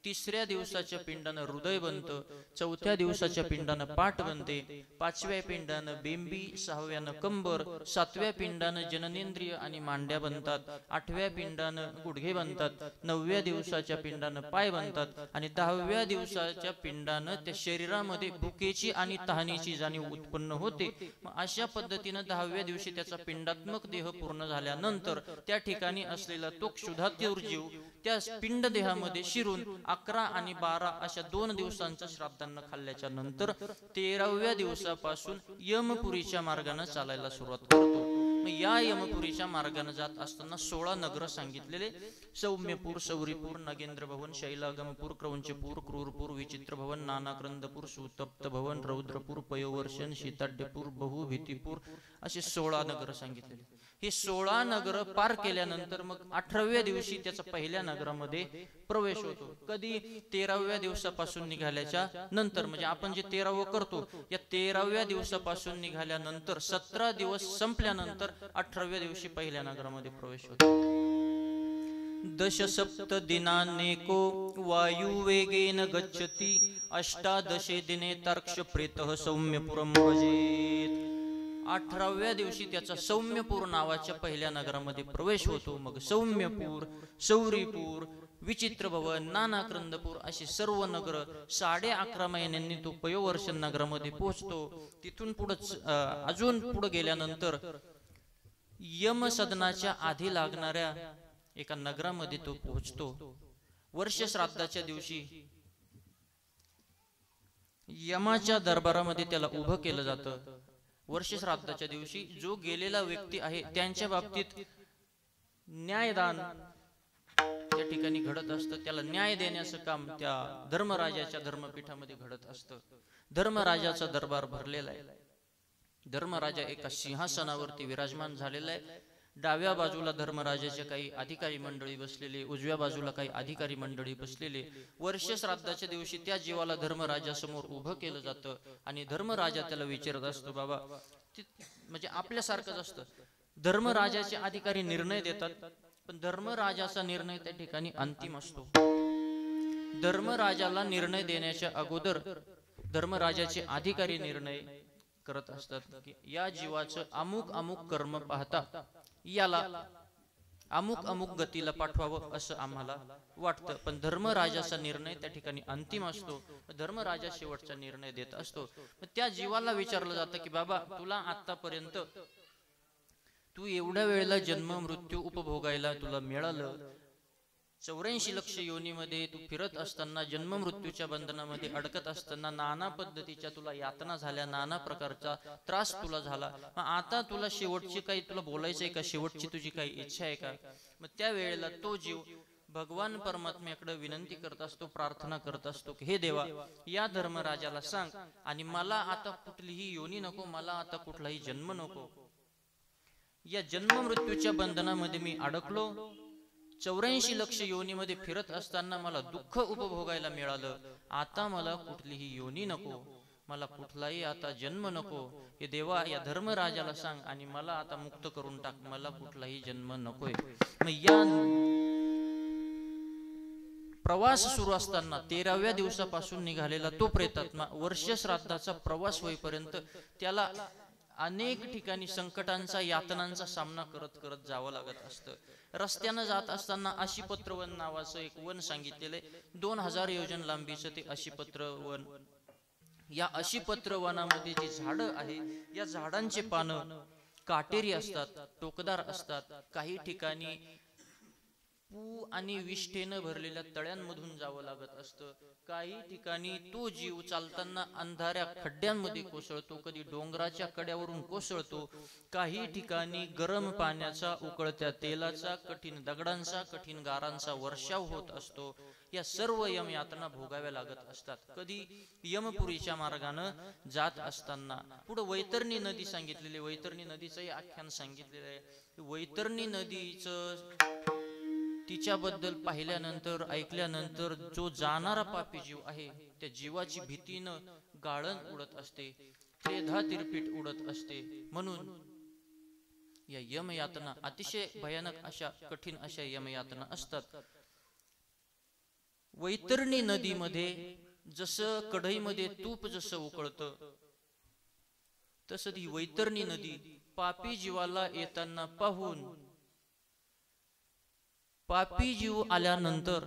3ऱ्या दिवसाच्या पिंडानं हृदय बनतं. 4थ्या दिवसाच्या पिंडानं पाठ बनते. 5व्या पिंडानं बेंबी, 6व्यानं कंबर, 7व्या पिंडानं जननेंद्रिय आणि मांड्या बनतात. 8व्या पिंडानं गुडघे बनतात. 9व्या दिवसाच्या पिंडानं पाय बनतात आणि 10व्या दिवसाच्या पिंडानं त्या शरीरामध्ये भुकेची आणि तहानेची जाणीव उत्पन्न होते. अशा पद्धतीनं 10व्या दिवशी त्याचा पिंडात्मक देह पूर्ण झाल्यानंतर त्या ठिकाणी असलेला तो क्षुधातुर जीव त्या पिंड देहामध्ये शिरून 11 आणि 12 अशा 2 दिवसांच्या श्राद्धांना खाल्ल्याच्या नंतर 13व्या दिवसापासून यमपुरीच्या मार्गाने चालायला सुरुवात करतो. या यमपुरीच्या मार्गाने जात असताना 16 नगर सांगितलेले. सौम्यपूर, सौरीपूर, नागेंद्र भवन, शैलागमपूर, क्रौंचपूर, क्रूरपूर, विचित्र भवन, नानाक्रंदपूर, सुतप्त भवन, रौद्रपूर, पयोवर्षण, शीताड्यपूर, बहुभीतीपूर असे 16 नगर सांगितलेले. हे 16 नगर पार केल्यानंतर मग 18व्या दिवशी त्याचा पहिल्या नगरामध्ये प्रवेश होतो. कधी? 13व्या दिवसापासून निघाल्याच्या नंतर. म्हणजे आपण जे 13वं करतो या 13व्या दिवसापासून निघाल्यानंतर 17 दिवस संपल्यानंतर 18व्या दिवशी पहिल्या नगरामध्ये प्रवेश होतो. दशसप्त दिनानेको वायुवेगेन गच्छति, 18 दिने तर्क्ष प्रेतः सौम्यपुरं भजेत. 18व्या दिवशी त्याचा सौम्यपूर नावाच्या पहिल्या नगरामध्ये प्रवेश होतो. मग सौम्यपूर, सौरीपूर, विचित्र भवन, नाना क्रंदपूर अशी सर्व नगर 11.5 महिन्यांनी तो पयोवर्षण नगरामध्ये पोहोचतो. तिथून पुढे अजून पुढे गेल्यानंतर यम सदनाच्या आधी लागणाऱ्या एका नगरामध्ये तो पोहोचतो. वर्ष श्राद्धाच्या दिवशी यमाच्या दरबारामध्ये त्याला उभं केलं जातं. वर्ष श्राद्धाच्या दिवशी जो गेलेला व्यक्ती आहे त्यांच्या बाबतीत न्यायदान त्या ठिकाणी घडत असतं. त्याला न्याय देण्याचं काम त्या धर्मराजाच्या धर्मपीठामध्ये घडत असतं. धर्मराजाचा दरबार भरलेला आहे. धर्मराजा एका सिंहासनावरती विराजमान झालेला आहे. डाव्या बाजूला धर्मराजाच्या काही अधिकारी मंडळी बसलेले, उजव्या बाजूला काही अधिकारी मंडळी बसलेले. वर्ष श्राद्धाच्या दिवशी त्या जीवाला धर्मराजासमोर उभं केलं जातं आणि धर्मराजा त्याला विचारत असतो, बाबा म्हणजे आपल्यासारखंच असतं. धर्मराजाचे अधिकारी निर्णय देतात, पण धर्मराजाचा निर्णय त्या ठिकाणी अंतिम असतो. धर्मराजाला निर्णय देण्याच्या अगोदर धर्मराजाचे अधिकारी निर्णय करत असतात की या जीवाचं अमुक अमुक कर्म पाहता याला अमुक अमुक गतीला पाठवावं असं आम्हाला वाटतं. पण धर्मराजाचा निर्णय त्या ठिकाणी अंतिम असतो. धर्मराजा शेवटचा निर्णय देत असतो. त्या जीवाला विचारलं जातं की बाबा तुला आतापर्यंत तू एवढ्या वेळेला जन्म मृत्यू उपभोगायला तुला मिळालं. 84 लक्ष योनीमध्ये तू फिरत असताना जन्म मृत्यूच्या बंधनामध्ये अडकत असताना नाना पद्धतीच्या तुला यातना झाल्या, नाना प्रकारचा त्रास तुला झाला. मग आता तुला शेवटची काही तुला बोलायचंय का? शेवटची तुझी काही इच्छा आहे का? मग त्या वेळेला तो जीव भगवान परमात्म्याकडे विनंती करत असतो, प्रार्थना करत असतो की हे देवा या धर्मराजाला सांग आणि मला आता कुठलीही योनी नको, मला आता कुठलाही जन्म नको. या जन्म मृत्यूच्या बंधनामध्ये मी अडकलो. 84 लक्ष योनीमध्ये फिरत असताना मला दुःख उपभोगायला मिळालं. आता मला कुठलीही योनी नको, मला कुठलाही आता जन्म नको. हे देवा या धर्मराजाला सांग आणि मला आता मुक्त करून टाक, मला कुठलाही जन्म नकोय. मग या प्रवास सुरू असताना 13व्या दिवसापासून निघालेला तो प्रेतात्मा वर्ष श्राद्धाचा प्रवास होईपर्यंत त्याला अनेक ठिकाणी संकटांचा, यातनांचा सामना करत करत जावं लागत असतं. रस्त्यानं जात असताना अशीपत्र वन नावाचं एक वन सांगितलेलं आहे. 2000 योजन लांबीचं ते अशीपत्र वन. या अशीपत्र वनामध्ये जी झाडं आहे या झाडांचे पानं काटेरी असतात, टोकदार असतात. काही ठिकाणी पू आणि विष्ठेनं भरलेल्या तळ्यांमधून जावं लागत असतं. काही ठिकाणी तो जीव चालताना अंधाऱ्या खड्ड्यांमध्ये कोसळतो, कधी डोंगराच्या कड्यावरून कोसळतो. काही ठिकाणी गरम पाण्याचा, उकळत्या तेलाचा, कठीण दगडांचा, कठीण गारांचा वर्षाव होत असतो. या सर्व यम यातना भोगाव्या लागत असतात. कधी यमपुरीच्या मार्गानं जात असताना पुढे वैतरणी नदी सांगितलेली, वैतरणी नदीचंही आख्यान सांगितलेलं आहे. वैतरणी नदीचं तिच्याबद्दल पाहिल्यानंतर, ऐकल्यानंतर जो जाणारा पापी जीव आहे त्या जीवाची भीतीनं गाळण उडत असते, त्रेधा तिरपीट उडत असते. म्हणून या यमयातना अतिशय भयानक अशा, कठीण अशा यमयातना असतात. वैतरणी नदीमध्ये जसं कढईमध्ये तूप जसं उकळतं तसं ही वैतरणी नदी पापी जीवाला येताना पाहून, पापी जीव आल्यानंतर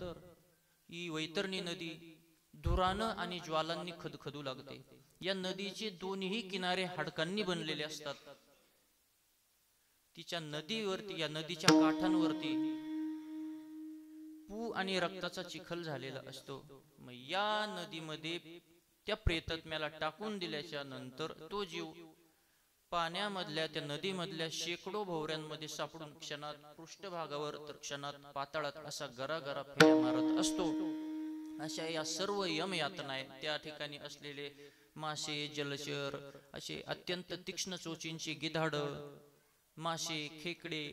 ही वैतरणी नदी धुरानं आणि ज्वालांनी खदखदू लागते. या नदीचे दोन्ही किनारे हाडकांनी बनलेले असतात. तिच्या नदीवरती, या नदीच्या काठांवरती पू आणि रक्ताचा चिखल झालेला असतो. मग या नदीमध्ये त्या प्रेतात्म्याला टाकून दिल्याच्या नंतर तो जीव पाण्यामधल्या, त्या नदीमधल्या शेकडो भोवऱ्यांमध्ये सापडून क्षणात पृष्ठभागावर तर क्षणात पाताळात असा गरागरा फेऱ्या मारत असतो. अशा या सर्व यमयातना आहेत. त्या ठिकाणी असलेले मासे, जलचर, असे अत्यंत तीक्ष्ण चोचींची गिधाडं, मासे, खेकडे,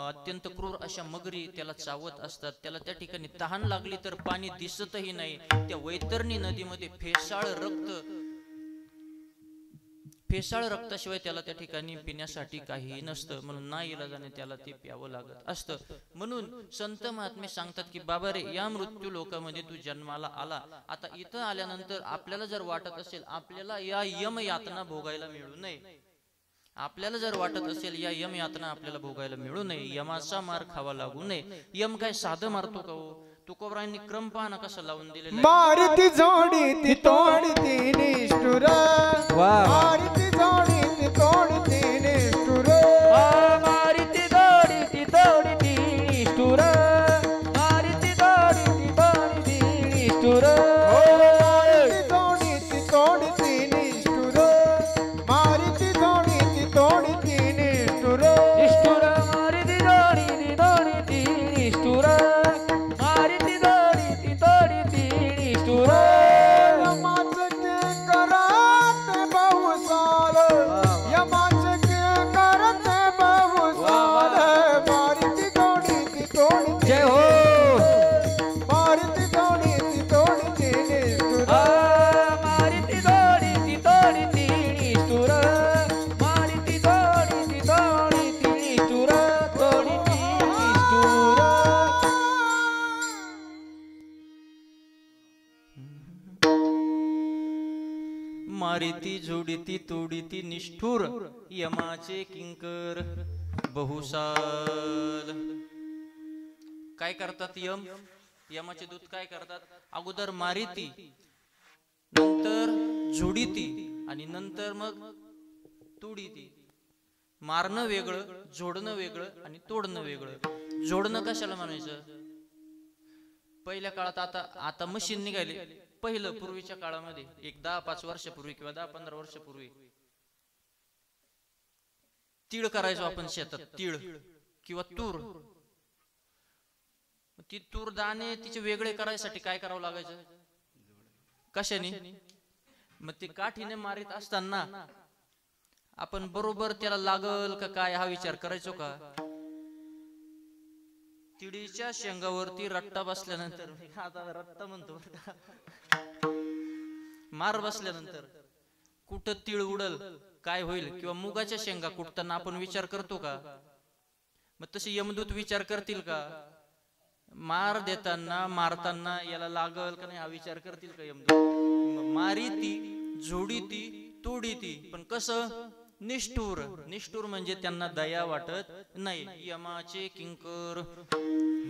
अत्यंत क्रूर अशा मगरी त्याला चावत असतात. त्याला त्या ठिकाणी तहान लागली तर पाणी दिसतही नाही. त्या वैतरणी नदीमध्ये फेसाळ रक्ताशिवाय त्याला त्या ठिकाणी पिण्यासाठी काहीही नसतं. म्हणून नाईलाजाने त्याला ते प्यावं लागत असतं. म्हणून संत महात्मे सांगतात की बाबा रे, या मृत्यू लोकामध्ये तू जन्माला आला, आता इथं आल्यानंतर आपल्याला जर वाटत असेल आपल्याला या यम यातना भोगायला मिळू नये, आपल्याला जर वाटत असेल या यम यातना आपल्याला भोगायला मिळू नये, यमाचा मार खावा लागू नये. यम काय साधं मारतो का हो? तुकोबरायांनी क्रम पाहणं कसं लावून दिलेलं आहे. मारुती जोडी ती तोडती निष्ठुर वा. मारुती जोडी ती तोडती निष्ठुर मारिती दोडी ती तोडी ती निष्ठुर मारिती दोडी ती तोडी ती निष्ठुर मारुती जोडी ती तोडती निष्ठुर मारुती जोडी ती तोडती निष्ठुर निष्ठुर मारिती दोडी ती तोडी ती निष्ठुर मारिती दोडी ती तोडी ती निष्ठुर यमाचे के करते बहुसाल यमाचे के करते बहुसाल मारुती जोडी ती तोडती जय हो मारुती जोडी ती तोडती निष्ठुर मारिती दोडी ती तोडी ती निष्ठुर मारिती दोडी ती तोडी ती निष्ठुर तोडी ती निष्ठुर मारिती झोडीती तोडीती निष्ठुर यमाचे किंकर बहुसाल. काय करतात यमाचे दूत काय करतात? अगोदर मारिती, नंतर झोडीती आणि नंतर मग तोडीती. मारणं वेगळं, जोडणं वेगळं आणि तोडणं वेगळं. जोडणं कशाला म्हणायचं? पहिल्या काळात आता मशीन निघाली. पहिलं पूर्वीच्या काळामध्ये एक 10-5 वर्षापूर्वी किंवा 10-15 वर्षापूर्वी तीळ करायचो आपण शेतात, तीळ किंवा तूर. ती तूर दाणे तिचे वेगळे करायसाठी काय करावं लागायचं? कशाने? मग ती काठीने मारित असताना आपण बरोबर त्याला लागल का काय हा विचार करायचो का? तिळीच्या शेंगावरती रट्टा बसल्यानंतर, आता रट्टा म्हणतो मार बसल्यानंतर कुठं तीळ उडल, काय होईल? किंवा मुगाच्या शेंगा कुटताना आपण विचार करतो का? मग तसे यमदूत विचार करतील का? मार देताना मारताना याला लागल का नाही हा विचार करतील का यमदूत? मारिती, झोडीती, तोडीती, पण कसं? निष्ठुर. निष्ठुर म्हणजे त्यांना दया वाटत नाही. यमाचे किंकर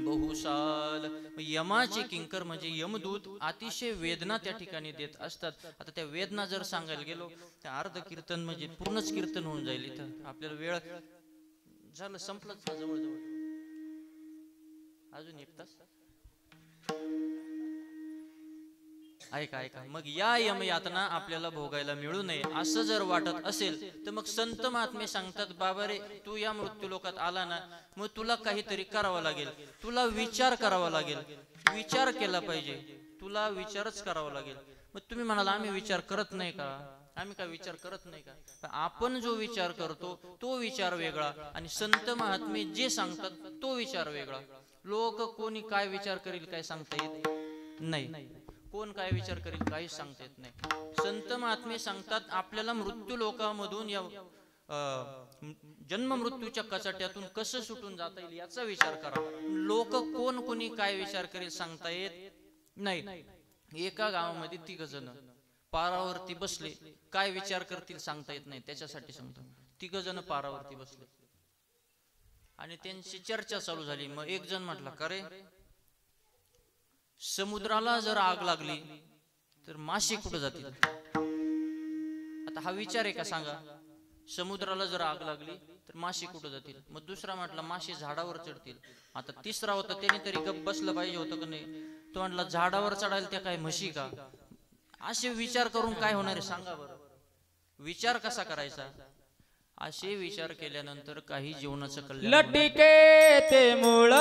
बहुसाल. यमाचे किंकर म्हणजे यमदूत अतिशय वेदना त्या ठिकाणी देत असतात. आता त्या वेदना जर सांगायला गेलो तर अर्ध कीर्तन म्हणजे पूर्णच कीर्तन होऊन जाईल. इथं आपल्याला वेळ झालं, संपलंच जवळजवळ. अजून 1 तास. ऐका, मग या यमयातना आपल्याला भोगायला मिळू नये असं जर वाटत असेल तर मग संत महात्मे सांगतात, बाबा रे, तू या मृत्यू लोकात आला ना, मग तुला काहीतरी करावं लागेल. तुला विचार करावा लागेल. विचार केला पाहिजे. तुला विचारच करावा लागेल. मग तुम्ही म्हणाला आम्ही विचार करत नाही का? आम्ही काय विचार करत नाही का? आपण जो विचार करतो तो विचार वेगळा आणि संत महात्मे जे सांगतात तो विचार वेगळा. लोक कोणी काय विचार करील काय सांगता येत नाही. कोण काय विचार करेल काहीच सांगता येत नाही. संत महात्मे सांगतात आपल्याला मृत्यू लोकामधून या जन्म मृत्यूच्या कचाट्यातून कसं सुटून जाता येईल याचा विचार करा. लोक कोणी काय विचार करेल सांगता येत नाही. एका गावामध्ये 3 जण पारावरती बसले, काय विचार करतील सांगता येत नाही. त्याच्यासाठी सांगतो, 3 जण पारावरती बसले आणि त्यांची चर्चा चालू झाली. मग एक जण म्हटला, का रे, समुद्राला जर आग लागली तर मासे कुठे जातील? आता हा विचार आहे का सांगा? समुद्राला जर आग लागली तर मासे कुठे जातील? मग दुसरा म्हटला, मासे झाडावर चढतील. आता तिसरा होता, त्याने तरी गप्प बसलं पाहिजे होतं का नाही? तो म्हटला, झाडावर चढायला त्या काय म्हशी का? असे विचार करून काय होणार आहे सांगा बरं? विचार कसा करायचा? असे विचार केल्यानंतर काही जीवनाचं कल्याण. लटिके ते मूळ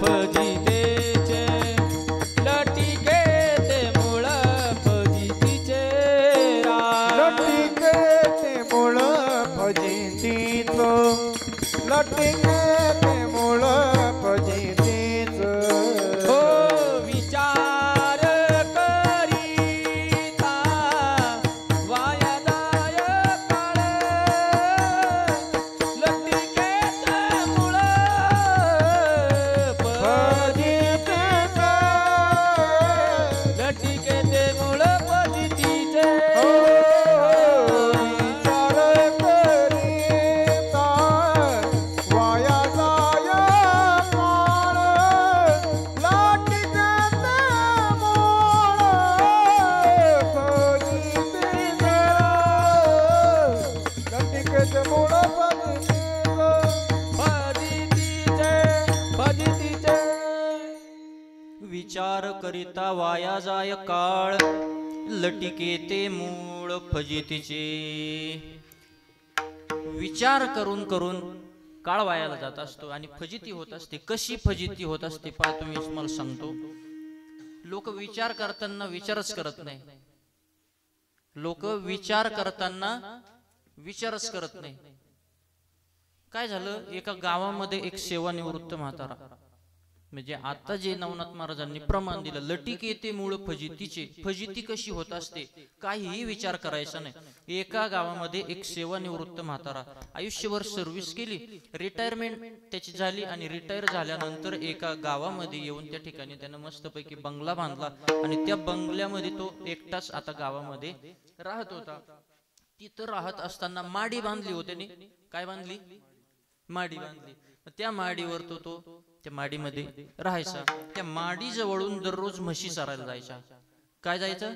फजितेचे, लटिके ते मूळ फजितीचे, लटिके ते मूळ फजितीच, लटिके ते मूळ फजितीच. हो विचार करीता वाया जाय काळ, लटिके ते मूळ फजितीचे. विचार करिता वाया जाय काळ लटिके ते मूळ फजितीचे. विचार करून करून काळ वायाला जात असतो आणि फजिती होत असते. कशी फजिती होत असते पहा तुम्ही, मला सांगतो. लोक विचार करताना विचारच करत नाही. लोक विचार करताना विचारच करत नाही. काय झालं, एका गावामध्ये एक सेवानिवृत्त म्हातारा, म्हणजे आता जे नवनाथ महाराजांनी प्रमाण दिलं, लटिके ते मूळ फजितीचे. फजिती कशी होत असते काहीही विचार करायचा नाही. एका गावामध्ये एक सेवानिवृत्त म्हातारा आयुष्यभर सर्व्हिस केली, रिटायरमेंट त्याची झाली आणि रिटायर झाल्यानंतर एका गावामध्ये येऊन त्या ठिकाणी त्यानं मस्तपैकी बंगला बांधला आणि त्या बंगल्यामध्ये तो एकटाच आता गावामध्ये राहत होता. तिथं राहत असताना माडी बांधली होती. काय बांधली? माडी बांधली. त्या माडीवर तो त्या माडीमध्ये राहायचा. त्या माडी जवळून दररोज म्हशी चरायला जायच्या. काय जायचं?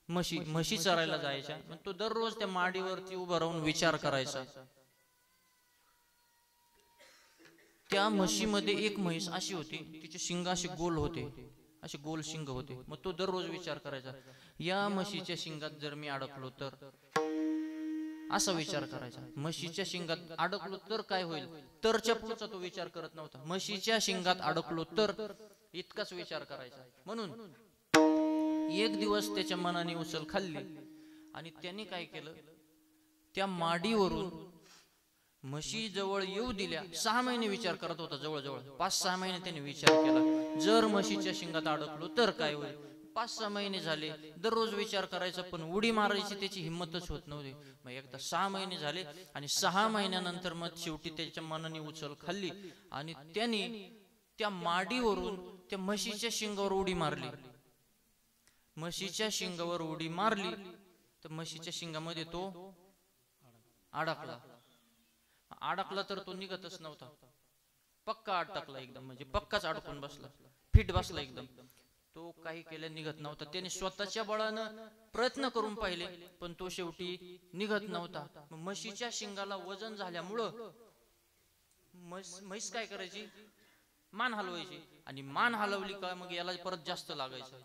म्हशी चरायला जायच्या. तो दररोज त्या माडीवरती उभा राहून विचार करायचा. त्या म्हशीमध्ये एक म्हैस अशी होती, तिचे शिंग असे गोल होते, असे गोल शिंग होते. मग तो दररोज विचार करायचा, या म्हशीच्या शिंगात जर मी अडकलो तर, असा विचार करायचा. म्हशीच्या शिंगात अडकलो तर काय होईल, तरच्या पुढचा तो विचार करत नव्हता. म्हशीच्या शिंगात अडकलो तर, इतकाच विचार करायचा. म्हणून एक दिवस त्याच्या मनाने उचल खाल्ली आणि त्याने काय केलं, त्या माडीवरून म्हशी जवळ येऊ दिल्या. 6 महिने विचार करत होता, जवळजवळ 5-6 महिने त्याने विचार केला, जर म्हशीच्या शिंगात अडकलो तर काय होईल. 5-6 महिने झाले, दररोज विचार करायचा, पण उडी मारायची त्याची हिंमतच होत नव्हती. मग एकदा 6 महिने झाले आणि 6 महिन्यानंतर मग शेवटी त्याच्या मनाने उचल खाल्ली आणि त्याने त्या माडीवरून त्या म्हशीच्या शिंगावर उडी मारली. म्हशीच्या शिंगावर उडी मारली तर म्हशीच्या शिंगामध्ये तो अडकला तर तो निघतच नव्हता. पक्का अडकला एकदम, म्हणजे पक्काच अडकून बसला, फिट बसला एकदम. तो काही केल्या निघत नव्हता. त्याने स्वतःच्या बळानं प्रयत्न करून पाहिले, पण तो शेवटी निघत नव्हता. म्हशीच्या शिंगाला वजन झाल्यामुळं म्हैस काय करायची, मान हलवायची, आणि मान हलवली का मग याला परत जास्त लागायचं.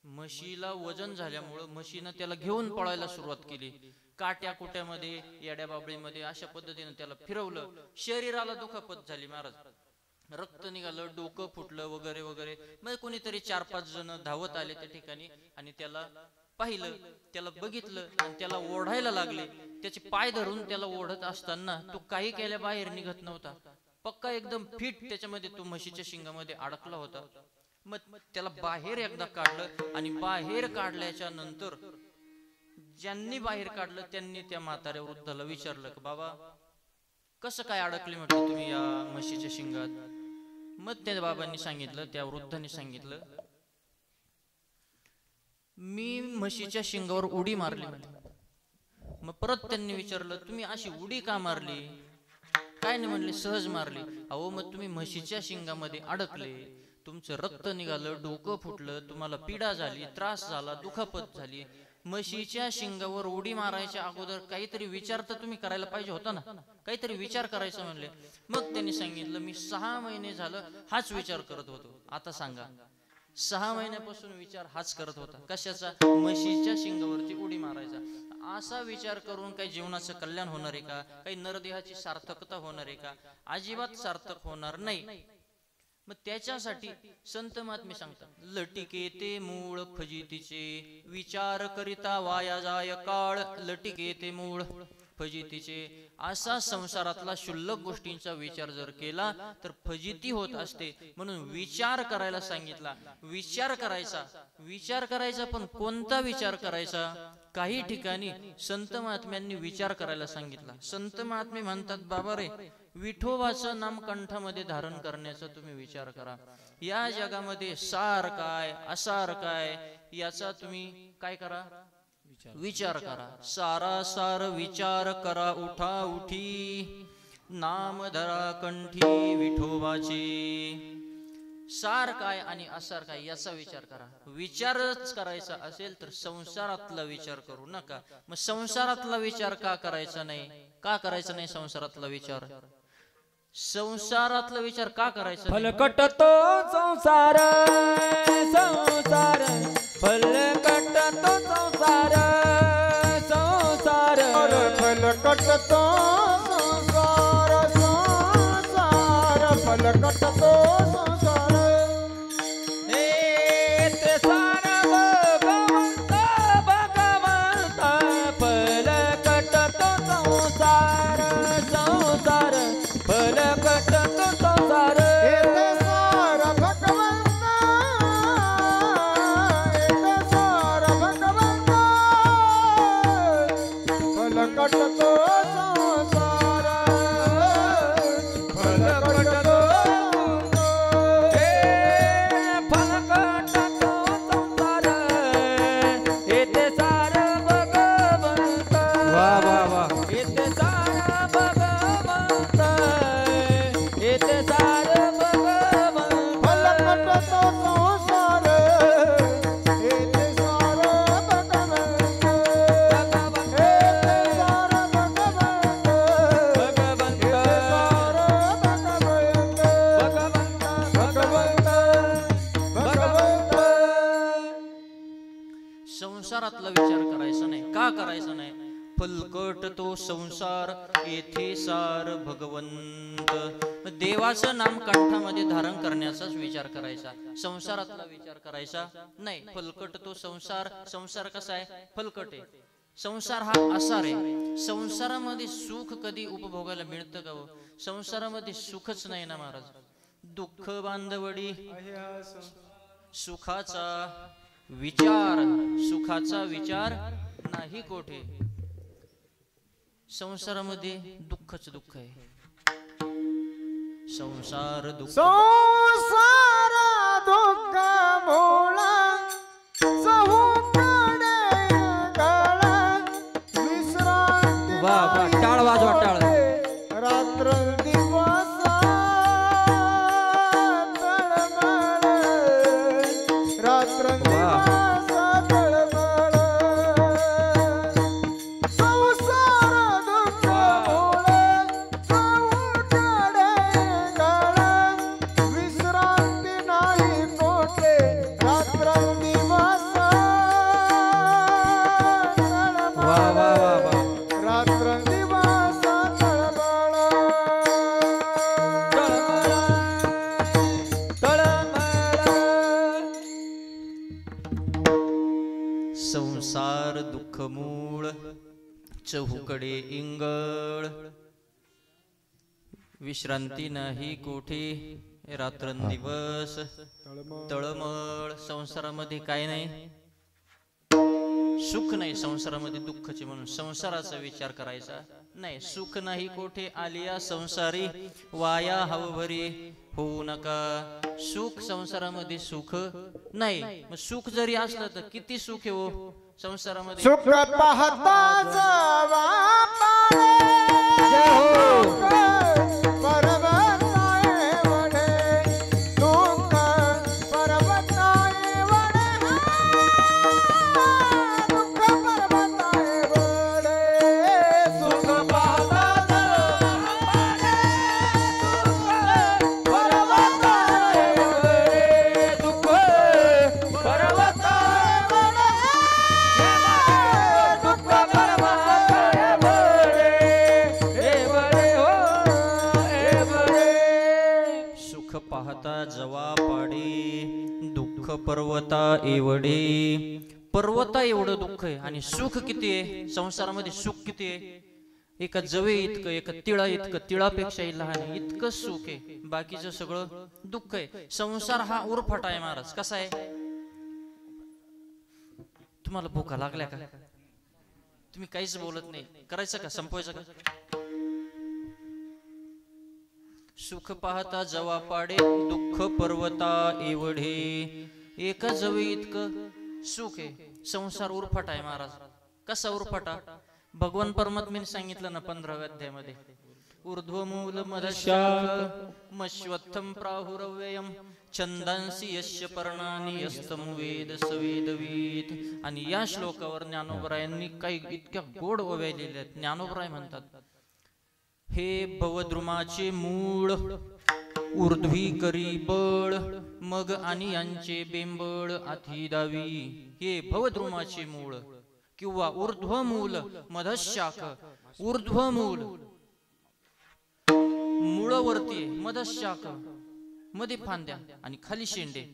म्हशीला वजन झाल्यामुळं म्हशीनं त्याला घेऊन पळायला सुरुवात केली. काट्या कुट्यामध्ये, येड्या बाबळीमध्ये अशा पद्धतीने त्याला फिरवलं. शरीराला दुखापत झाली महाराज, रक्त निघालं, डोकं फुटलं वगैरे वगैरे. मग कोणीतरी 4-5 जण धावत आले त्या ठिकाणी आणि त्याला पाहिलं, त्याला बघितलं आणि त्याला ओढायला लागले. त्याचे पाय धरून त्याला ओढत असताना तो काही केल्या बाहेर निघत नव्हता. पक्का एकदम फिट त्याच्यामध्ये तो म्हशीच्या शिंगामध्ये अडकला होता. मग त्याला बाहेर एकदा काढलं आणि बाहेर काढल्याच्या नंतर ज्यांनी बाहेर काढलं त्यांनी त्या म्हाताऱ्या वृद्धाला विचारलं की बाबा कसं काय अडकले म्हटलं तुम्ही या म्हशीच्या शिंगात. मग त्या बाबांनी सांगितलं, त्या वृद्धांनी सांगितलं, मी म्हशीच्या शिंगावर उडी मारली. मग परत त्यांनी विचारलं तुम्ही अशी उडी का मारली. काय नाही म्हणले, सहज मारली. अहो मग तुम्ही म्हशीच्या शिंगामध्ये अडकले, तुमचं रक्त निघालं, डोकं फुटलं, तुम्हाला पीडा झाली, त्रास झाला, दुखापत झाली. म्हशीच्या शिंगावर उडी मारायच्या अगोदर काहीतरी विचार तर तुम्ही करायला पाहिजे होता ना, काहीतरी विचार करायचं म्हणले. मग त्यांनी सांगितलं मी 6 महिने झालं हाच विचार करत होतो. आता सांगा 6 महिन्यापासून विचार हाच करत होता, कशाचा, म्हशीच्या शिंगावरती उडी मारायचा. असा विचार करून काही जीवनाचं कल्याण होणार आहे का, काही नरदेहाची सार्थकता होणार आहे का, अजिबात सार्थक होणार नाही. मग त्याच्यासाठी संत महात्मे सांगतात, लटिके ते मूळ फजितीचे, विचार करिता वाया जाय काळ लटिके ते मूळ फजितीचे. असा संसारातला क्षुल्लक गोष्टींचा विचार जर केला तर फजिती होत असते. म्हणून विचार करायला सांगितला. विचार करायचा, पण कोणता विचार करायचा. काही ठिकाणी संत महात्म्यांनी विचार करायला सांगितला. संत महात्मे म्हणतात बाबा रे, विठोबाचं नाम कंठामध्ये धारण करण्याचा तुम्ही विचार करा. या जगामध्ये सार काय असार काय याचा तुम्ही काय करा, विचार करा. सारासार विचार करा उठा उठी, नाम धरा कंठी विठोबाचे. सार काय आणि असार काय याचा विचार करा. विचारच करायचा असेल तर संसारातला विचार करू नका. मग संसारातला विचार का करायचा नाही, का करायचा नाही संसारातला विचार. संसारातला विचार का करायचा नाही? फलकट तो संसार संसार फलकट तो संसार संसार फलकट तो संसार संसार फलकट तो संसार हे ते सार भगवंत भगवंत फलकट तो संसार संसार फलकट तो संसार येते सार भगवंत येते सार भगवंत फलकट तो संसार फलकट तो हे फलकट तो संसार येते सार भगवंत वा वा वा येते सार भगवंत येते सार भगवंत फलकट तो संसार येते सार भगवंत येते सार भगवंत भगवंत येते सार भगवंत भगवंत भगवंत संसारातला विचार करायचा नाही. का करायचा नाही? फलकट तो संसार येथे सार भगवंत. देवाचं नाम कंठामध्ये धारण करण्याचाच विचार करायचा, संसारातला विचार करायचा नाही. फलकट तो संसार. संसार कसा आहे? फलकट आहे. संसार हा आसार आहे. संसारामध्ये सुख कधी उपभोगायला मिळतं का हो? संसारामध्ये सुखच नाही ना महाराज. दुःख बांधवडी सुखाचा विचार नाही कोठे. संसारामध्ये दुःखच दुःख आहे. संसार दुःख संसार दुःख मूळ चहूकडे गळ विश्रांती वा वा टाळ वाजवा टाळ रात्र दिवस तळमळ रात्र दिवस तळमळ संसार दुःख मूळ चहूकडे गळ विश्रांती नाही कोठे रात्र दिवस वा वा वा वा रात्र दिवस तळमळ संसार दुःख मूळ चहूकडे इंगळ विश्रांती नाही कोठे रात्रंदिवस तळमळ. संसारामध्ये काय नाही? सुख नाही. संसारामध्ये दुःखचे, म्हणून संसाराचा विचार करायचा नाही. सुख नाही कोठे आलिया संसारी वाया हवभरी होऊ नका. सुख संसारामध्ये सुख नाही. मग सुख जरी असलं तर किती सुख आहे हो संसारामध्ये. सुख पाहता जावा पारे जय हो. पर्वताए वडे दुःख पर्वताए वडे दुःख पर्वताए वडे सुख पाहता जावा पारे दुःख पर्वताए वडे दुःख पर्वताए वडे दुःख पर्वताए बळे हे बळे हो हे बळे. सुख पाहता जवा पाडे दुःख पर्वता एवढे. पर्वता एवढं दुःख आहे आणि सुख किती आहे संसारामध्ये. सुख किती आहे? एका जवे इतकं, एका तिळा इतकं, तिळापेक्षाही लहान आहे इतकं सुख आहे. बाकीचं सगळं दुःख आहे. संसार हा उरफाटा आहे महाराज. कसा आहे? तुम्हाला भूका लागल्या का? तुम्ही काहीच बोलत नाही. करायचं का? संपवायचं का? सुख पाहता जवा पाडे दुःख पर्वता एवढे. एका जवे इतकं सुख आहे. संसार उरफाटा आहे महाराज. कसा उरफाटा? भगवान परमात्म्याने सांगितलं ना 15व्या अध्यायामध्ये, ऊर्ध्वमूल मदशाख मश्वत्थम प्राहुरव्ययम छंदांसी यस्य पर्णानि यस्तम वेद सवेदवीत. आणि या श्लोकावर ज्ञानोबरायांनी काही इतक्या गोड ओव्या लिहिल्या. ज्ञानोबराय म्हणतात हे भवद्रुमाचे मूळ ऊर्ध्वी करी बळ मग आणि यांचे बेंबळ आधी दावी. हे भवद्रुमाचे मूळ किंवा ऊर्ध्वमूल मधशाख. ऊर्ध्वमूल मूळवरती मधशाख मध्ये फांद्या आणि खाली शेंडे.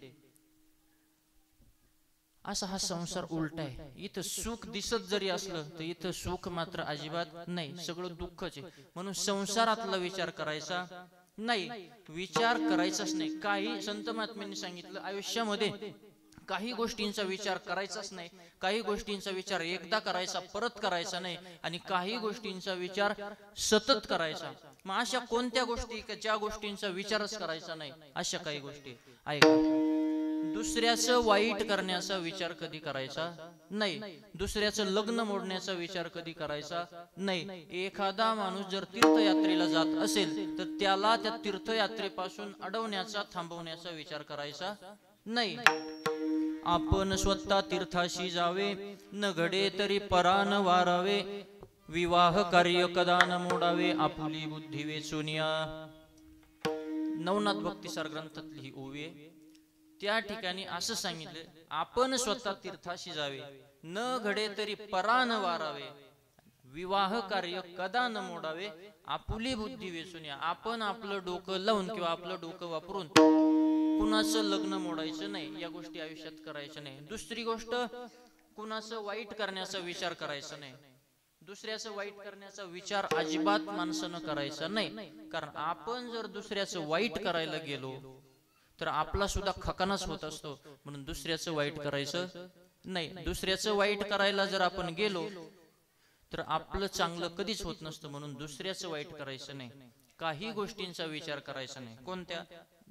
असा हा संसार उलटा आहे. इथं सुख दिसत जरी असलं तर इथं सुख मात्र अजिबात नाही, सगळं दुःखच आहे. म्हणून संसारातला विचार करायचा नाही, विचार करायचाच नाही. काही संत महात्म्यांनी सांगितलं आयुष्यामध्ये काही गोष्टींचा विचार करायचाच नाही, काही गोष्टींचा विचार एकदा करायचा परत करायचा नाही, आणि काही गोष्टींचा विचार सतत करायचा. मग अशा कोणत्या गोष्टी ज्या गोष्टींचा विचारच करायचा नाही? अशा काही गोष्टी ऐका. दुसऱ्याचं वाईट करण्याचा विचार कधी करायचा नाही. दुसऱ्याचं लग्न मोडण्याचा विचार कधी करायचा नाही. एखादा माणूस जर तीर्थयात्रेला जात असेल तर त्याला त्या तीर्थयात्रेपासून अडवण्याचा थांबवण्याचा विचार करायचा नाही. आपण स्वतः तीर्थाशी जावे न घडे तरी परान वारावे. विवाह कार्य कदा न मोडावे आपुली बुद्धी वेचुनिया. नवनाथ भक्तिसार ग्रंथातली ही ओवी आहे. त्या ठिकाणी असं सांगितलं, आपण स्वतः तीर्थाशी जावे न घडे तरी परान वारावे. विवाह कार्य कदा न मोडावे आपुली बुद्धी वेचुनिया. आपण आपलं डोकं लावून किंवा आपलं डोकं वापरून कुणाचं लग्न मोडायचं नाही, या गोष्टी आयुष्यात करायच्या नाही. दुसरी गोष्ट, कुणाचं वाईट करण्याचा विचार करायचा नाही. दुसऱ्याचं वाईट करण्याचा विचार अजिबात माणसानं करायचा नाही. कारण आपण जर दुसऱ्याचं वाईट करायला गेलो तर आपला सुद्धा खकानाच होत असतो. म्हणून दुसऱ्याचं वाईट करायचं नाही. दुसऱ्याचं वाईट करायला जर आपण गेलो तर आपलं चांगलं कधीच होत नसतं. म्हणून दुसऱ्याचं वाईट करायचं नाही. काही गोष्टींचा विचार करायचा नाही. कोणत्या?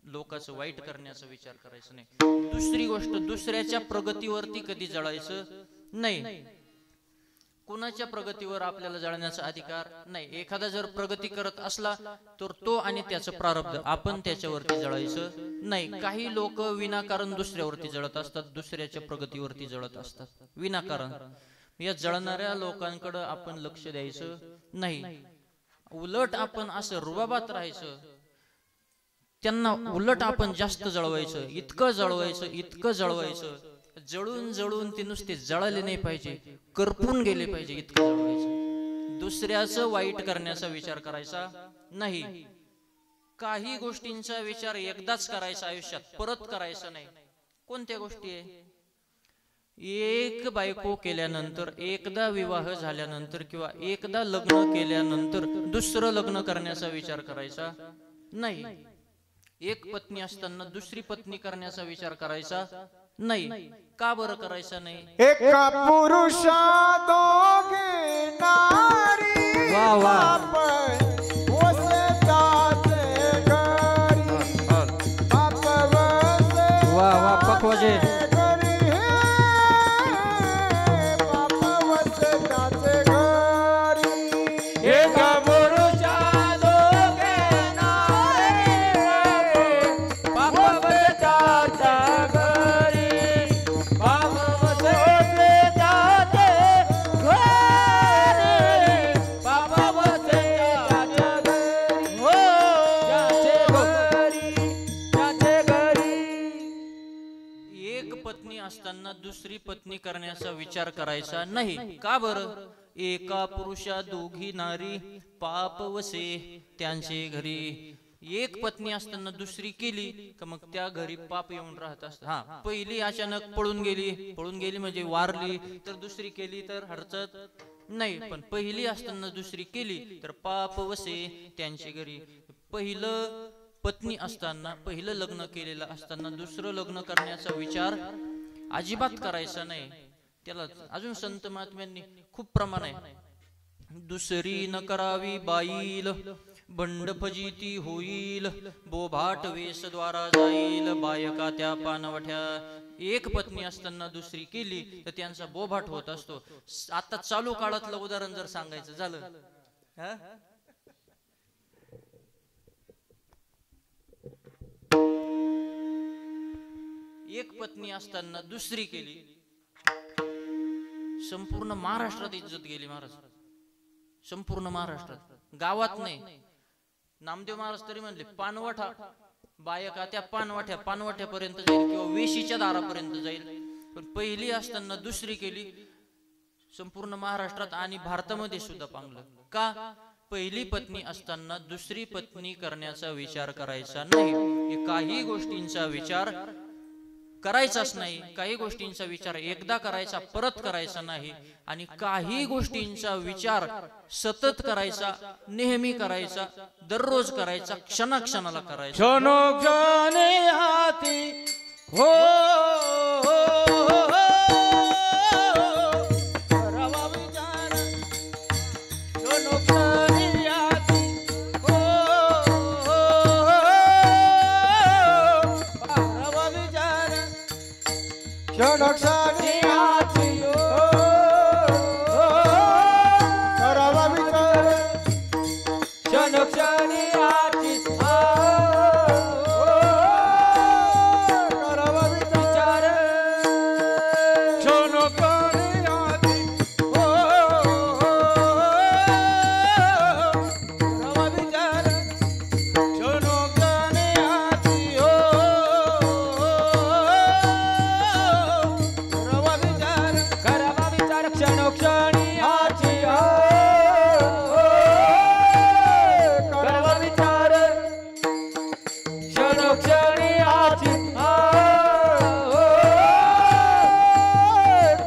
लोकांचं वाईट करण्याचा विचार करायचा नाही. दुसरी गोष्ट, दुसऱ्याच्या प्रगतीवरती कधी जळायचं नाही. कुणाच्या प्रगतीवर आपल्याला जळण्याचा अधिकार नाही. एखादा जर प्रगती करत असला तर तो आणि त्याचं प्रारब्ध, आपण त्याच्यावरती जळायचं नाही. काही लोक विनाकारण दुसऱ्यावरती जळत असतात, दुसऱ्याच्या प्रगतीवरती जळत असतात विनाकारण. या जळणाऱ्या लोकांकडे आपण लक्ष द्यायचं नाही. उलट आपण असं रुबाबात राहायचं, त्यांना उलट आपण जास्त जळवायचं, इतकं जळवायचं, इतकं जळवायचं, जळून जळून ते नुसते जळाले नाही पाहिजे, करपून गेले पाहिजे, इतकं जळवायचं. दुसऱ्याचं वाईट करण्याचा विचार करायचा नाही. काही गोष्टींचा विचार एकदाच करायचा आयुष्यात, परत करायचा नाही. कोणत्या गोष्टी आहे? एक बायको केल्यानंतर, एकदा विवाह झाल्यानंतर किंवा एकदा लग्न केल्यानंतर दुसरं लग्न करण्याचा विचार करायचा नाही. एक पत्नी असताना दुसरी पत्नी करण्याचा विचार करायचा नाही. का बरं करायचा नाही? एका पुरुषा दोघे नारी. वा वा. वा वा पकवाजे. दुसरी पत्नी करण्याचा विचार करायचा नाही. का बरं? एका पुरुषा दोघी नारी पाप वसे त्यांचे घरी. एक पत्नी असताना दुसरी केली का मग त्या घरी पाप येऊन राहत असत. हा, पहिली अचानक पळून गेली म्हणजे वारली, तर दुसरी केली तर हरकत नाही. पण पहिली असताना दुसरी केली तर पाप वसे त्यांचे घरी. पहिलं पत्नी असताना, पहिलं लग्न केलेलं असताना दुसरं लग्न करण्याचा विचार अजिबात करायचा नाही. त्याला अजून संत महात्म्यांनी खूप प्रमाण आहे. दुसरी न करावी बाईल, बंड फजिती होईल, बोभाट वेश द्वारा जाईल, बायका त्या पानवठ्या. एक पत्नी असताना दुसरी केली तर त्यांचा बोभाट होत असतो. आता चालू काळातलं उदाहरण जर सांगायचं झालं, एक पत्नी असताना दुसरी केली, संपूर्ण महाराष्ट्रात इज्जत गेली महाराज, संपूर्ण महाराष्ट्रात. गावात नाही. नामदेव महाराज तरी म्हणले पानवठा बायका त्या पानवठ्यापर्यंत जाईल किंवा वेशीच्या दारापर्यंत जाईल. पण पहिली असताना दुसरी केली संपूर्ण महाराष्ट्रात आणि भारतामध्ये सुद्धा पांगलं. का? पहिली पत्नी असताना दुसरी पत्नी करण्याचा विचार करायचा नाही. काही गोष्टींचा विचार करायचाच नाही. काही गोष्टींचा विचार एकदा करायचा परत करायचा नाही. आणि काही गोष्टींचा विचार सतत करायचा, नेहमी करायचा, दररोज करायचा, क्षणाक्षणाला करायचा. क्षणोक्षणी हाती हो करावा विचार. क्षणोक्षणी हाती हो करावा विचार. क्षणक्षणी हाती करावा विचार. क्षणोक्षणी हाती करावा विचार. क्षणक्षणी हाती करावा विचार. क्षणक्षणी हाती करावा विचार. करावा विचार. क्षणोक्षणी हाती करावा विचार. क्षणोक्षणी हाती करावा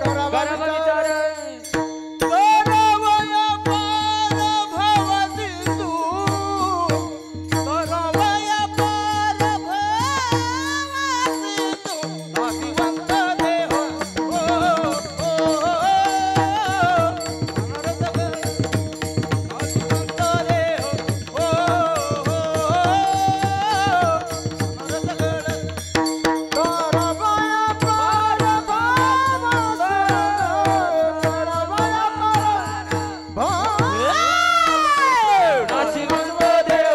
करावा विचार. विचार. करावया पार भवसिंधू. करावया पार भवसिंधू. नाशिवंत देह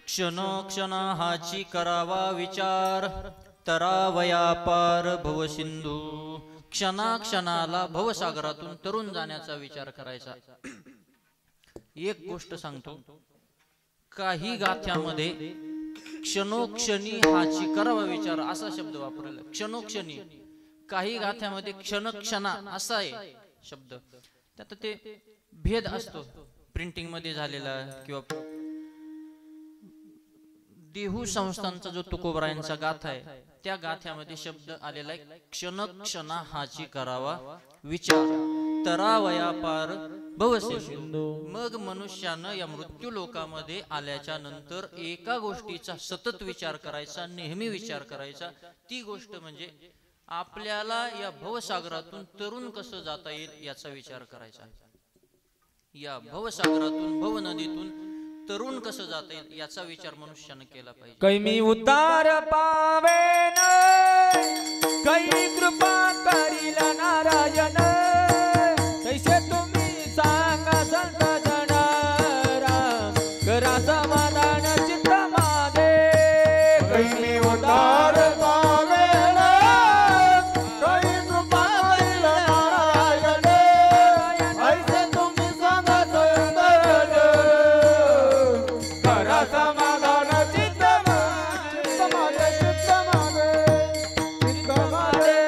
क्षणोक्षणा हाची करावा विचार. तरावया पार भवसिंधू. क्षणाक्षणाला भवसागरातून तरुण जाण्याचा विचार करायचा. एक गोष्ट सांगतो, काही गाथ्यामध्ये क्षणोक्षणी हाची करावा विचार असा शब्द वापरला. क्षणोक्षणी. काही गाथ्यामध्ये क्षणक्षणा असा आहे शब्द. त्यात ते भेद असतो. प्रिंटिंग मध्ये झालेला किंवा देहू संस्थांचा जो तुकोबरायांचा गाथा आहे त्या गाथ्यामध्ये शब्द आलेला आहे क्षणक्षणा हाची करावा विचार. तरावया पार भवसिंधू. मग मनुष्यानं या मृत्यू लोकामध्ये आल्याच्या नंतर एका गोष्टीचा सतत विचार करायचा, नेहमी विचार करायचा. ती गोष्ट म्हणजे आपल्याला या भवसागरातून तरुण कसं जाता येईल याचा विचार करायचा. या भवसागरातून भव नदीतून तरुण कसं जाता येईल याचा विचार मनुष्यानं केला पाहिजे. कैमी उतार पावेन, कै कृपा करील नारायण. तैसे तुम्ही सांगा संत जन राम. करा समाधान चित्त माझे. कैमी उतार पावेन, कै कृपा करील नारायण. ऐसे तुम्ही सांगा संत जन. करा समाधान चित्त माझे. चित्त माझे.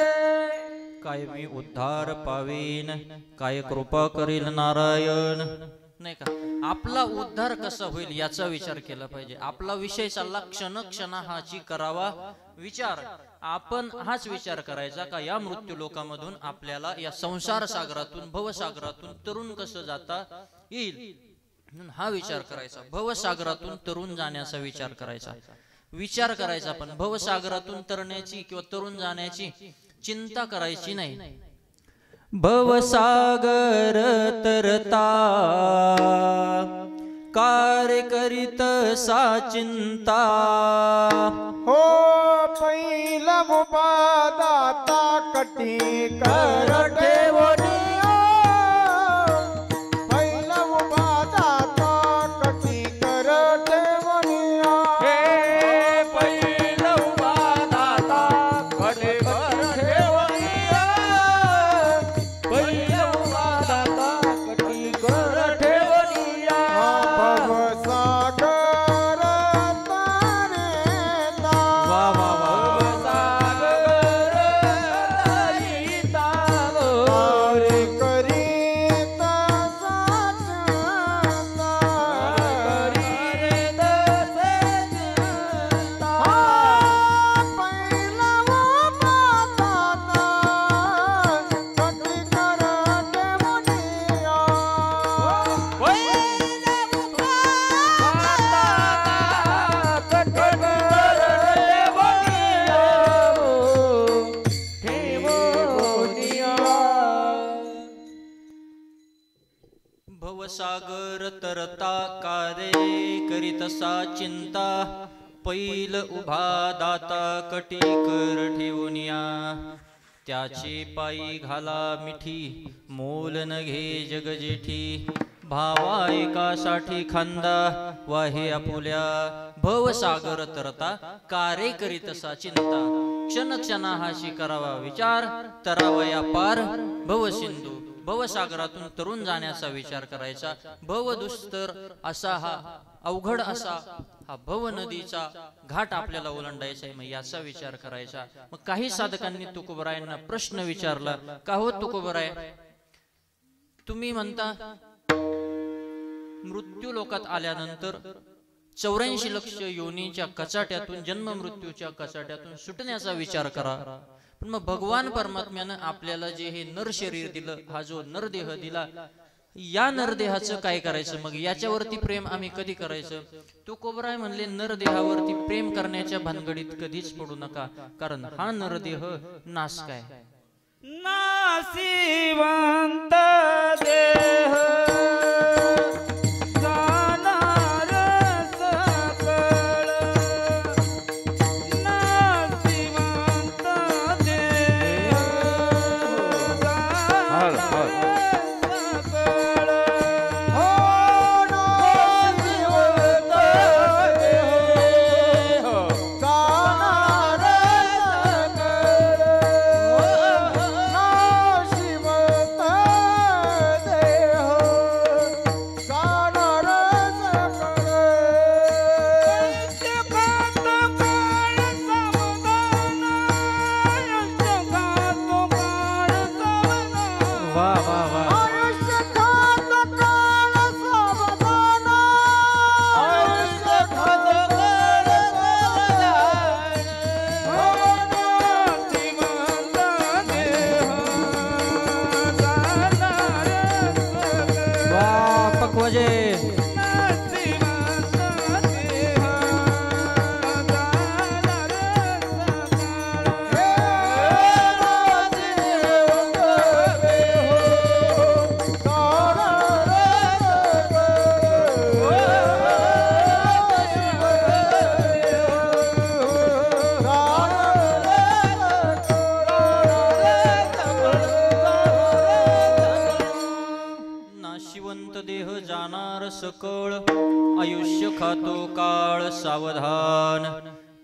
काय मी उद्धार पावेन, काय कृपा करेल नारायण. नाही का, आपला उद्धार कसा होईल याचा विचार केला पाहिजे. आपला विषय चालला क्षणक्षणा हाची करावा विचार. आपण हाच विचार करायचा का या मृत्यू लोकामधून आपल्याला या संसार सागरातून भवसागरातून तरुण कसं जाता येईल हा विचार करायचा. भवसागरातून तरुण जाण्याचा विचार करायचा. पण भवसागरातून तरण्याची किंवा तरुण जाण्याची चिंता करायची नाही. भवसागर तरता कार्य करीत सा चिंता. हो पहिला उपादाता कटी कर ठेवनिया पहिला उपादाता कटी कर ठेवनिया हे पहिला उपादाता कटी कर ठेवनिया पहिला उपादाता कटी कर ठेवनिया भवसागर तारेता वा वा वा तारे करीता साचता पहिला उपादाता कटी कर ठेवनिया भवसागर तरता कारे करीतसा चिंता पैल उभा दाता कटी कर ठेवनिया त्याची पायी घाला मिठी मोल न घे जग जेठी भावा एकासाठी खांदा वाहे आपुल्या भवसागर तरता कारे करीतसा चिंता क्षण क्षणाहाशी करावा विचार तरावया पार भवसिंधू भवसागरातून तरुण जाण्याचा विचार करायचा भव दुस्तर असा हा अवघड असा हा भव नदीचा घाट आपल्याला ओलांडायचा आहे मग याचा विचार करायचा मग काही साधकांनी तुकोबरायांना प्रश्न विचारला का हो तुकोबराय तुम्ही म्हणता मृत्यू लोकात आल्यानंतर 84 लक्ष योनीच्या कचाट्यातून जन्म मृत्यूच्या कचाट्यातून सुटण्याचा विचार करा पण मग भगवान परमात्म्यानं आपल्याला जे हे नर शरीर दिलं हा जो नरदेह दिला या नरदेहाचं काय करायचं मग याच्यावरती प्रेम आम्ही कधी करायचं तुकोबराय म्हणले नरदेहावरती प्रेम करण्याच्या भानगडीत कधीच पडू नका कारण हा नरदेह नाश काय नासिवंत देह जाणार सकळ नासिवंत देह जाणार सकळ हो नासिवंत देह जाणार सकळ नासिवंत देह जाणार सकळ वा वा वा आयुष्य खात काळ सावधान आयुष्य खात काळ सावधान वा पक्वजे नाशिवंत देह जाणार सकळ आयुष्य खातो काळ सावधान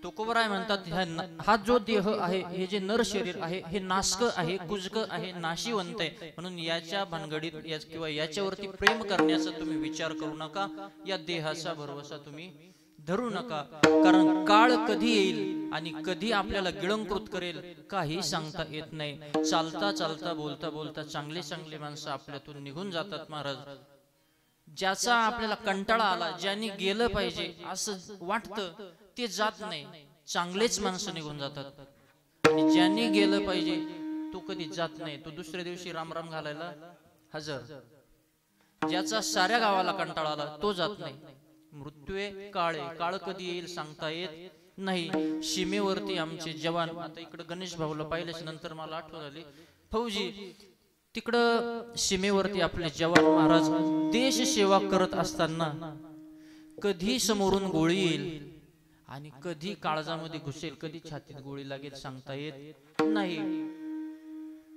तुकोबराय म्हणतात हा जो देह आहे हे जे नर शरीर आहे हे नाशक आहे कुजक आहे नाशिवंत आहे म्हणून याच्या भानगडीत किंवा याच्यावरती प्रेम करण्याचा तुम्ही विचार करू नका या देहाचा भरवसा तुम्ही धरू नका कारण काळ कधी येईल आणि कधी आपल्याला गिळंकृत करेल काही सांगता येत नाही चालता चालता बोलता बोलता चांगले चांगले माणसं आपल्यातून निघून जातात महाराज ज्याचा आपल्याला कंटाळा आला ज्यांनी गेलं पाहिजे असं वाटतं ते जात नाही चांगलेच माणसं निघून जातात आणि ज्यांनी गेलं पाहिजे तो कधी जात नाही तो दुसऱ्या दिवशी रामराम घालायला हजर ज्याचा साऱ्या गावाला कंटाळा आला तो जात नाही मृत्यू काळे काळ कधी येईल सांगता येत नाही सीमेवरती आमचे जवान आता इकडे गणेश भाऊला पाहिल्याच्या नंतर मला आठवण आली फौजी तिकडं सीमेवरती आपले जवान महाराज देश सेवा करत असताना कधी समोरून गोळी येईल आणि कधी काळजामध्ये घुसेल, कधी छातीत गोळी लागेल सांगता येत नाही.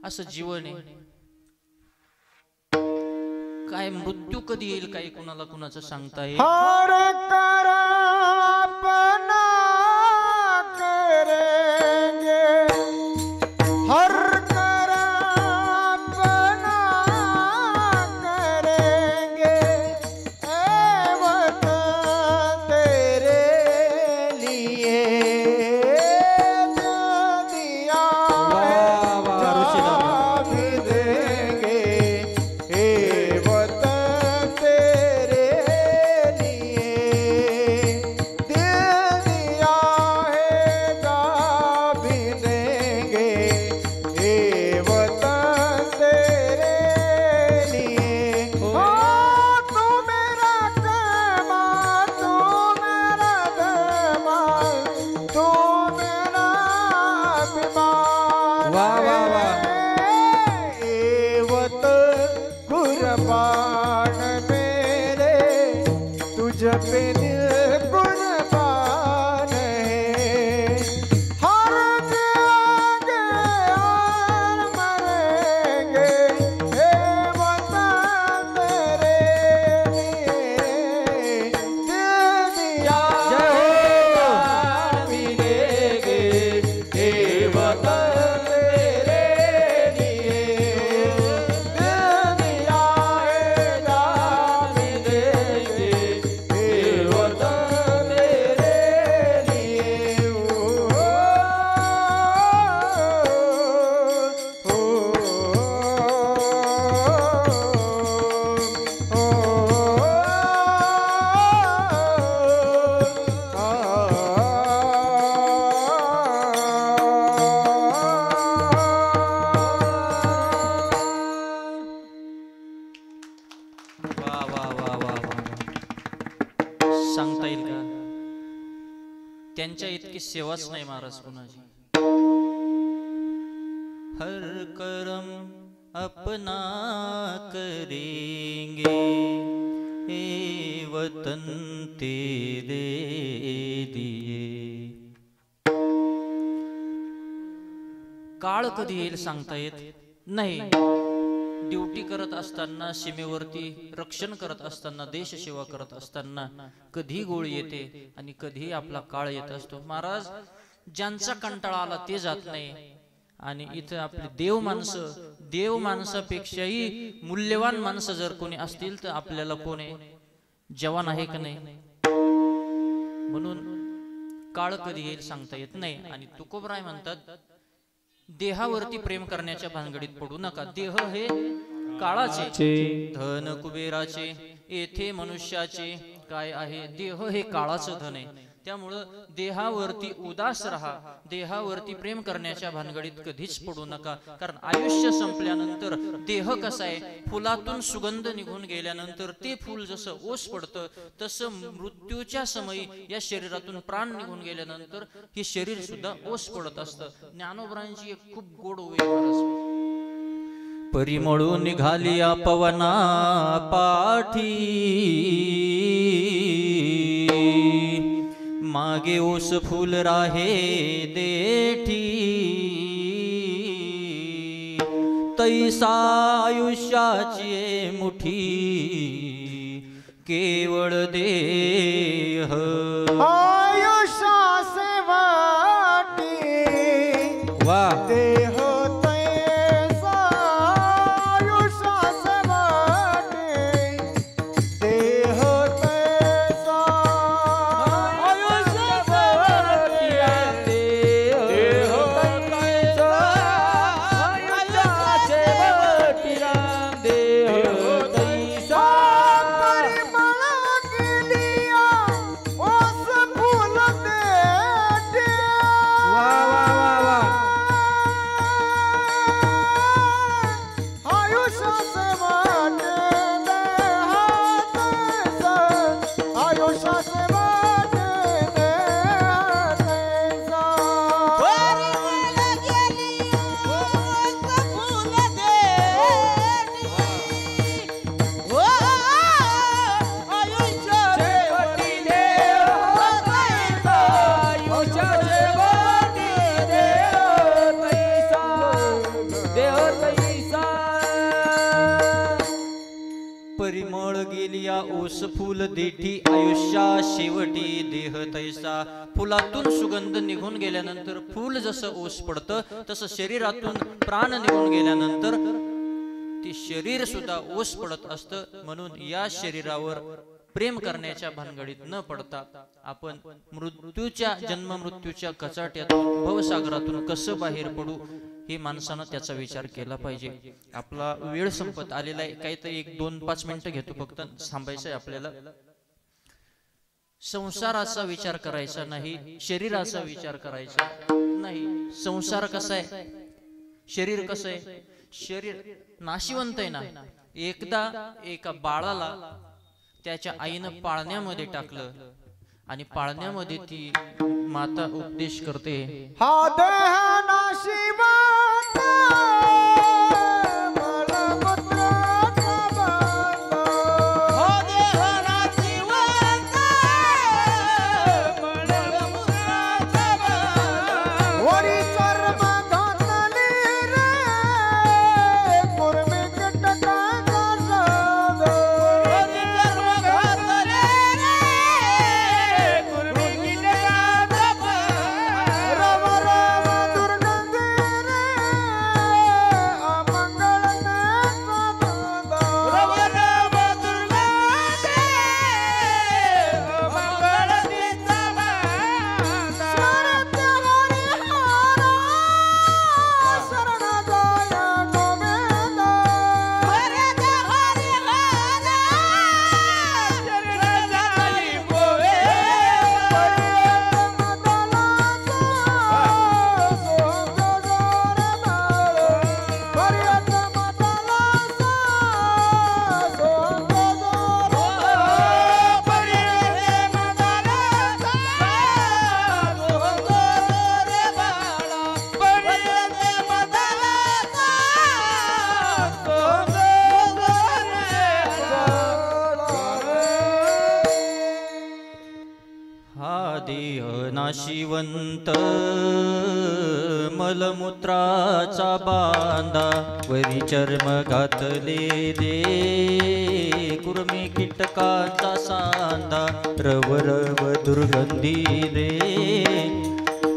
असं जीवन आहे. काय मृत्यू कधी येईल काही कुणाला कुणाचं सांगता येईल. हर करा अपना करेंगे, हर करा अपना करेंगे, ए वतन तेरे लिए दिया भी देंगे, ए वतन तेरे लिए दिल दिया है जा भी देंगे, ए वतन तेरे लिए। ओ तू मेरा कमाल, तू मेरा धमाल, तू मेरा अभिमान वाह, वाह, वाह। है, ए वतन कुर्बान मेरे, तुझ पे दिल कुर्बान है। हर जिएंगे और मरेंगे, हे वतन तेरे लिए दिल दिया जय भी देंगे, हे वतन तेरे लिए दिल दिया है जान भी देंगे, हे वतन तेरे लिए। वा वा वा वा वा. सांगता येईल का त्यांच्या इतकी सेवाच नाही महाराज कुणाची. हर करम अपना करेंगे, ए वतन तेरे लिए. काळ कधी येईल सांगता येत नाही. ड्युटी करत असताना, सीमेवरती रक्षण करत असताना, देशसेवा करत असताना कधी गोळी येते आणि कधी आपला काळ येत असतो. महाराज ज्यांचा कंटाळा आला ते जात नाही. आणि इथं आपली देव माणसापेक्षाही मूल्यवान माणसं जर कोणी असतील तर आपल्याला कोण आहे? जवान आहे का नाही? म्हणून काळ कधी येईल सांगता येत नाही. आणि तुकोबराय म्हणतात देहावरती प्रेम करण्याच्या भानगडीत पडू नका. देह हे काळाचे, धन कुबेराचे, येथे मनुष्याचे काय आहे? देह हे काळाचं धन आहे. त्यामुळं देहावरती उदास राहा, देहावरती प्रेम करण्याच्या भानगडीत कधीच पडू नका. कारण आयुष्य संपल्यानंतर देह कसा आहे, फुलातून सुगंध निघून गेल्यानंतर ते फूल जसं ओस पडतं तसं मृत्यूच्या समयी या शरीरातून प्राण निघून गेल्यानंतर हे शरीर सुद्धा ओस पडत असतं. ज्ञानोबरांची एक खूप गोड ओवी महाराज. परिमळून निघाली पवना पाठी, मागे ओस फूल राहे देठी, तैसा आयुष्याची मुठी केवळ देह. आयुष्या से वाटी वाह. देह तैसा, आयुष्या से वाटी देह तैसा, आयुष्या से वाटी देह तैसा, आयुष्याचे वटिरा देह तैसा. परिमळ के लिया ओस फूल कोमळ गेलिया ओस फुल देठी आयुष्या शेवटी देह तैसा. फुलातून सुगंध निघून गेल्यानंतर फूल जसं ओस पडतं तसं शरीरातून प्राण निघून गेल्यानंतर ती शरीर सुद्धा ओस पडत असतं. म्हणून या शरीरावर प्रेम करण्याच्या भानगडीत न पडता आपण मृत्यूच्या जन्म मृत्यूच्या कचाट्यातून भवसागरातून कसं बाहेर पडू हे माणसानं त्याचा विचार केला पाहिजे. आपला वेळ संपत आलेला आहे. काहीतरी 1-2-5 मिनिटं घेतो फक्त. थांबायचं आहे आपल्याला. संसाराचा विचार करायचा नाही, शरीराचा विचार करायचा नाही. संसार कसा आहे, शरीर कसं आहे. शरीर नाशिवंत आहे ना. एकदा एका बाळाला त्याच्या आईनं पाळण्यामध्ये टाकलं आणि पाळण्यामध्ये ती माता उपदेश करते, हा देह नाशिवंत मलमूत्राचा बंध. हा देह नाशिवंत मलमूत्राचा बंध. वरी चर्म घातली रे कुर्मी कीटकाचा शोध. वरी चर्म घातली रे कुर्मी कीटकाचा शोध. रव रव दुर्गंधी रे अमंगळ नेत्र बांध. रव रव दुर्गंधी अमंगळ नेत्र बांध. स्मरत हरिहर शरण जाय गोविंद. स्मरत हरिहर शरण जाय गोविंद. पर्यटन दलाचा सोंग जोर बाळ. पर्यटन दलाचा सोंग जोर बाळ. पर्यटन दलाचा सोंग जोर बाळ. पर्यटन दलाचा सोंग हा देह नाशिवंत मलमूत्राचा बांधा. वरी चर्म घातले दे कुर्मी कीटकाचा सांधा. रव रव दुर्गंधी रे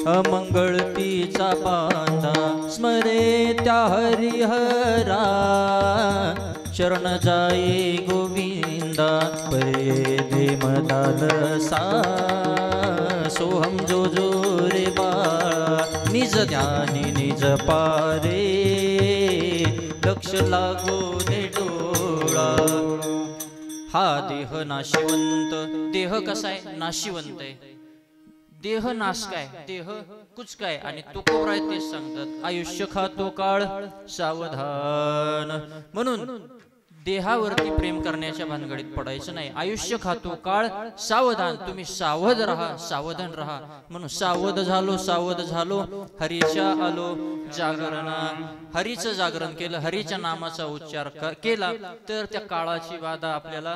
अमंगळतीचा बांधा. स्मरे त्या हरिहरा शरण जाये गोविंदा. परे दे मदालसा सोहम जो जो रे बाळा. निज ध्यानी निज पारे लक्ष लागो दे डोळा. हा देह नाशिवंत. देह कसा आहे, नाशिवंत आहे. देह नाश काय, देह कुच काय आणि तो कोर आहे तेच सांगतात. आयुष्य खातो काळ सावधान. म्हणून देहावरती प्रेम करण्याच्या भानगडीत पडायचं नाही. आयुष्य खातो काळ सावधान. तुम्ही सावध राहा, सावधान राहा. म्हणून सावध झालो हरीच्या आलो जागरणा. हरीचं जागरण केलं, हरीच्या नामाचा उच्चार केला तर त्या काळाची बाधा आपल्याला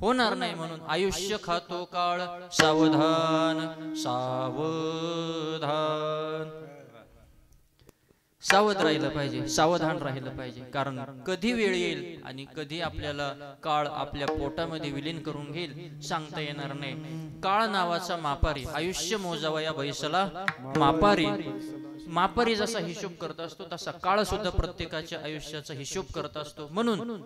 होणार नाही. म्हणून आयुष्य खातो काळ सावधान सावधान. सावध राहिलं पाहिजे, सावधान राहिलं पाहिजे. कारण कधी वेळ येईल आणि कधी आपल्याला काळ आपल्या पोटामध्ये विलीन करून घेईल सांगता येणार नाही. काळ नावाचा मापारी, आयुष्य मोजावा या बैसला मापारी जसा हिशोब करत असतो तसा काळ सुद्धा प्रत्येकाच्या आयुष्याचा हिशोब करत असतो. म्हणून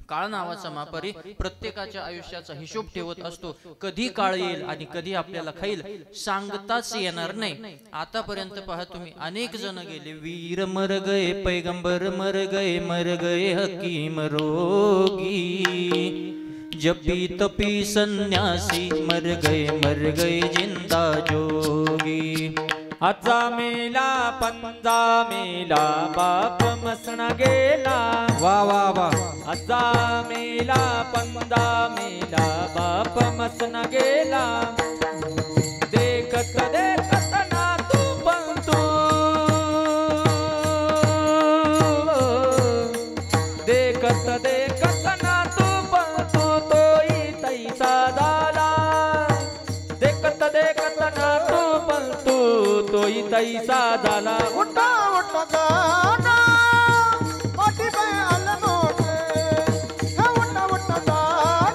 काळ नावाचा मापारी प्रत्येकाच्या आयुष्याचा हिशोब ठेवत असतो. कधी काळ येईल आणि कधी आपल्याला खाईल सांगताच येणार नाही. आतापर्यंत पहा तुम्ही, अनेक जण गेले. वीर मर गए, पैगंबर मर गए हकीम रोगी. जपी तपी संन्यासी मर गए जिंदा जोगी. आजा मेला पंजा मेला बाप मसण गेला. वा वा वा. आजा मेला पंजा मेला बाप मसण गेला. देखत देखत ना तू पंतू. देखत देखत ना तू पंतू तोही तैसा झाला. देखत देखत ना तू पंतू तोही तैसा झाला. उठा उठा गाना मोठी बाई आलं नोटे. हे उठा उठा गाना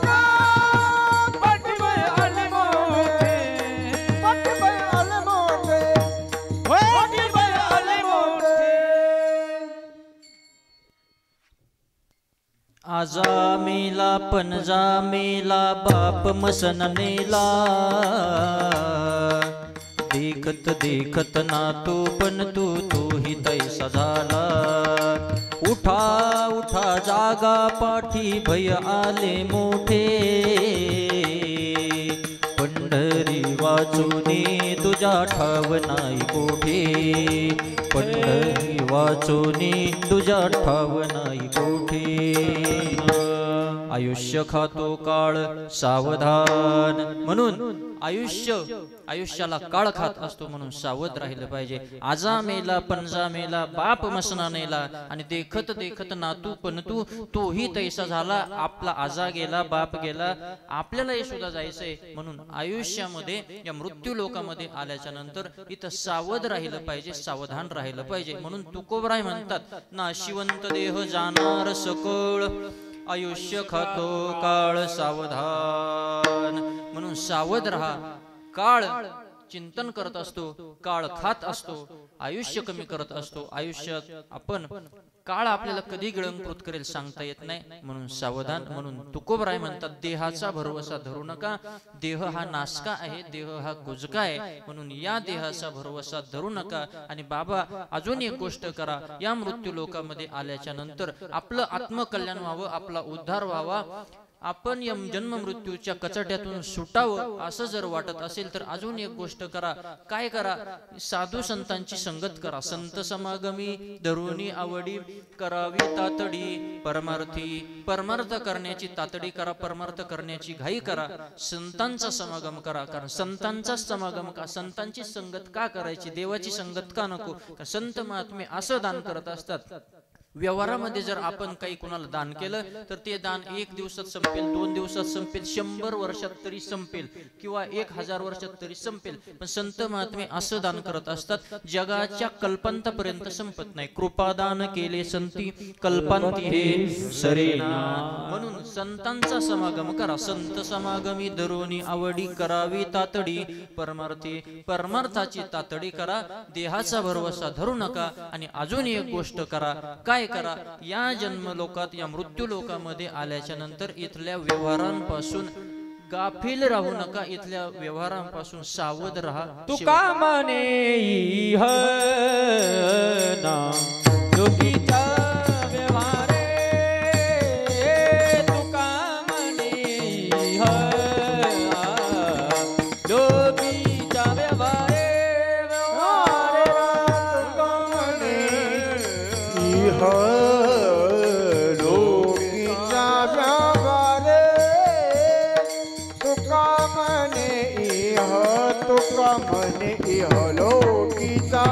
पंजा मेला बाप मसन नेला देखत देखत ना तू पण तू ही तैसा झाला उठा उठा जागा पाठी भय आले मोठे पंढरी वाचूनी तुझ्या ठाव नाही कोठे पंढरी वाचूनी तुझ्या ठाव नाही कोठे आयुष्य खातो काळ सावधान म्हणून आयुष्याला काळ खात असतो म्हणून सावध राहिलं पाहिजे. आजा मेला पंजा मेला बाप मसना नेला आणि देखत देखत नातू पणतू तोही तैसा झाला. आपला आजा गेला बाप गेला आपल्याला हे सुद्धा जायचंय म्हणून आयुष्यामध्ये या मृत्यू लोकामध्ये आल्याच्या नंतर इथं सावध राहिलं पाहिजे सावधान राहिलं पाहिजे. म्हणून तुकोबराय म्हणतात नाशिवंत देह जाणार सकळ आयुष्य खातो काळ सावधान म्हणून सावध राहा. काळ चिंतन करत असतो काळ खात असतो आयुष्य कमी करत असतो. आयुष्यात आपण काळ आपल्याला कधी गिळंकृत करेल सांगता येत नाही म्हणून सावधान. म्हणून तुकोबराय म्हणतात देहाचा भरवसा धरू नका. देह हा नासका आहे देह हा कुजका आहे म्हणून या देहाचा भरवसा धरू नका. आणि बाबा अजून एक गोष्ट करा या मृत्यू लोकामध्ये आल्याच्या नंतर आपलं आत्मकल्याण व्हावं आपला उद्धार व्हावा आपण या जन्म मृत्यूच्या कचट्यातून सुटावं असं जर वाटत असेल तर अजून एक गोष्ट करा. काय करा साधू संतांची संगत करा. संत समागमी धरुणी आवडी करावी तातडी परमार्थी परमार्थ करण्याची तातडी करा परमार्थ करण्याची घाई करा. संतांचा समागम करा कारण संतांचा समागम का संतांची संगत का करायची देवाची संगत का नको. संत महात्मे असं दान करत असतात. व्यवहारामध्ये जर आपण काही कोणाला दान केलं तर ते दान 1 दिवसात संपेल 2 दिवसात संपेल 100 वर्षात तरी संपेल किंवा 1000 वर्षात तरी संपेल. पण संत महात्मे असं दान करत असतात जगाच्या कल्पांतापर्यंत संपत नाही. कृपादान केले संती कल्पांती हे सरेना म्हणून संतांचा समागम करा. संत समागमी धरुणी आवडी करावी तातडी परमार्थी परमार्थाची तातडी करा. देहाचा भरवसा धरू नका. आणि अजून एक गोष्ट करा काय करा या जन्म लोकात या मृत्यू लोकामध्ये आल्याच्या नंतर इथल्या व्यवहारांपासून गाफील राहू नका. इथल्या व्यवहारांपासून सावध राहा. तुका म्हणे इह ना योगीचा व्यवहारे तुका म्हणे इह योगीचा व्यवहारे लोकीचा व्यवहारे तुका म्हणे इह तुका म्हणे इह लोकीचा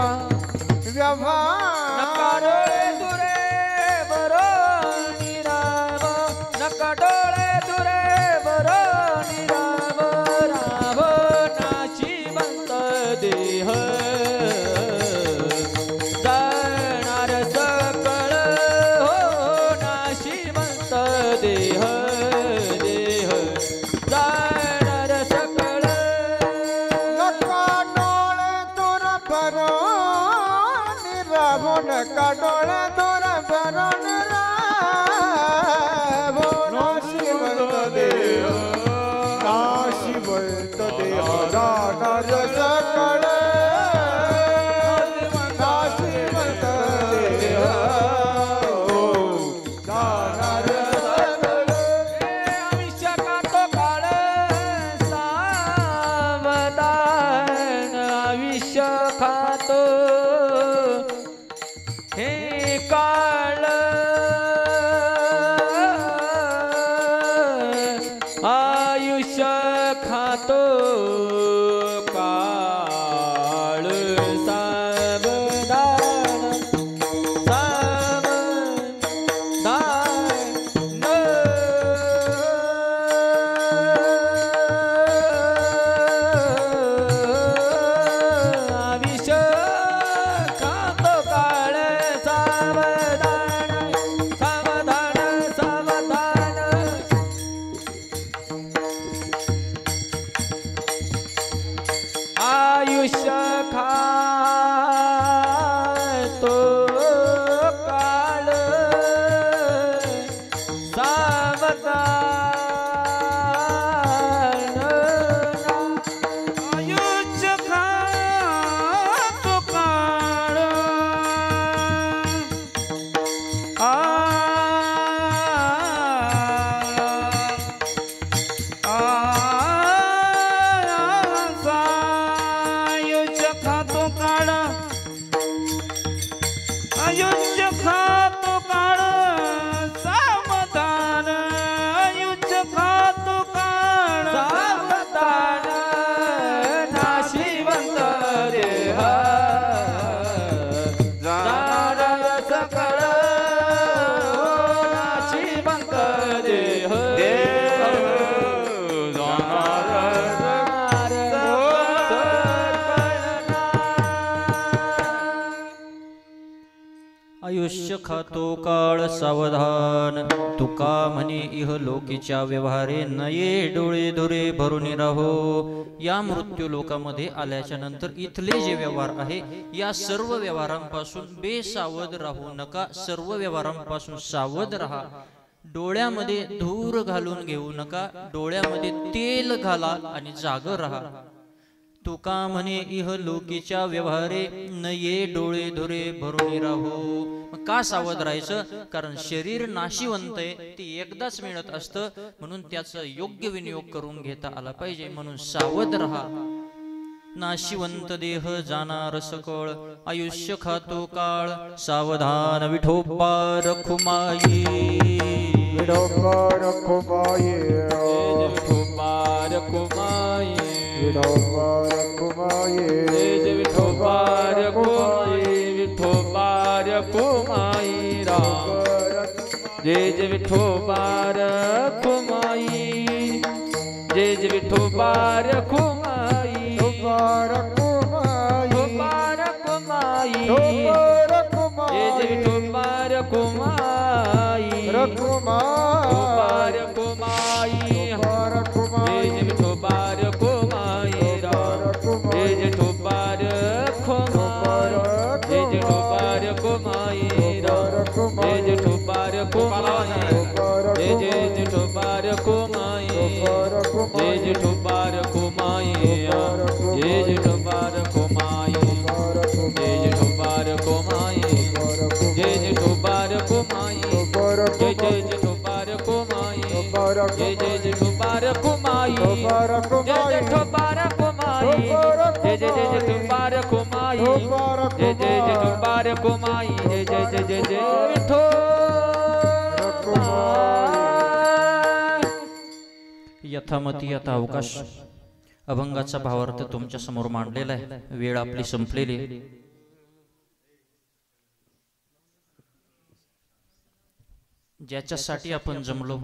व्यवहार दुरे बरो निराव नका डोळे दुरे बरो निराव राव नाशिवंत देह जाणार सकळ हो नाशिवंत देह देह जाणार सकळ नका डोळे दूर भरो निरावो नका डोळे दूर भरो निरावो नाशिवंत देह नाशिवंत देह जाणार सकळ नाशिवंत देह जाणार सकळ आयुष्य खातो काळ सावधान आयुष्य खातो हे काळ आयुष्य खातो काळ सावधान सावधान आयुष्य खातो काळ सावधान सावधान सावधान आयुष्य आयुष्य खातो काळ आयुष्य खातो काळ सावधान आयुष्य खातो काळ सावधान नाशिवंत देह जाणार सकळ नाशिवंत देह आयुष्य खातो काळ सावधान तुका म्हणे इह लोकीच्या व्यवहारे नये डोळे धुरे भरून राहो। या मृत्यू लोकामध्ये आल्याच्या नंतर इथले जे व्यवहार आहे या सर्व व्यवहारांपासून बेसावध राहू नका, सर्व व्यवहारांपासून सावध राहा। डोळ्यामध्ये धूर घालून घेऊ नका, डोळ्यामध्ये तेल घाला आणि जाग राहा। तुका म्हणे इह लोकीच्या व्यवहारे नये डोळे धुरे भरून राहो। का सावध राहायचं? कारण शरीर नाशिवंत आहे, ते एकदाच मिळत असतं, म्हणून त्याचा योग्य विनियोग करून घेता आला पाहिजे, म्हणून सावध राहा। नाशिवंत देह जाणार सकळ आयुष्य खातो काळ सावधान विठोबा रखुमाई विठोबा रखुमाई विठोबा रखुमाई विठोबा रखुमाई विठोबा रखुमाई विठोबा रखुमाई राम जय जय विठोबा रखुमाई जय जय विठोबा रखुमाई रखुमाई रखुमाई रखुमाई जय जय विठोबा रखुमाई रखुमाई रखुमाई रखुमाई जय जय विठोबा रखुमाई राम जय जय विठोबा रखुमाई जय जय विठोबा रखुमाई राम जय जय विठोबा रखुमाई जय जय विठोबा रखुमाई जय जय विठोबा रखुमाई जय जय विठोबा रखुमाई जय जय विठोबा रखुमाई जय जय विठोबा रखुमाई जय जय विठोबा रखुमाई जय जय विठोबा रखुमाई जय जय विठोबा रखुमाई जय जय विठोबा रखुमाई जय जय विठोबा रखुमाई जय जय जय जय जय विठो यथामती यथा अवकाश अभंगाचा भावार्थ तुमच्या समोर मांडलेला आहे। वेळ आपली संपलेली आहे। ज्याच्यासाठी आपण जमलो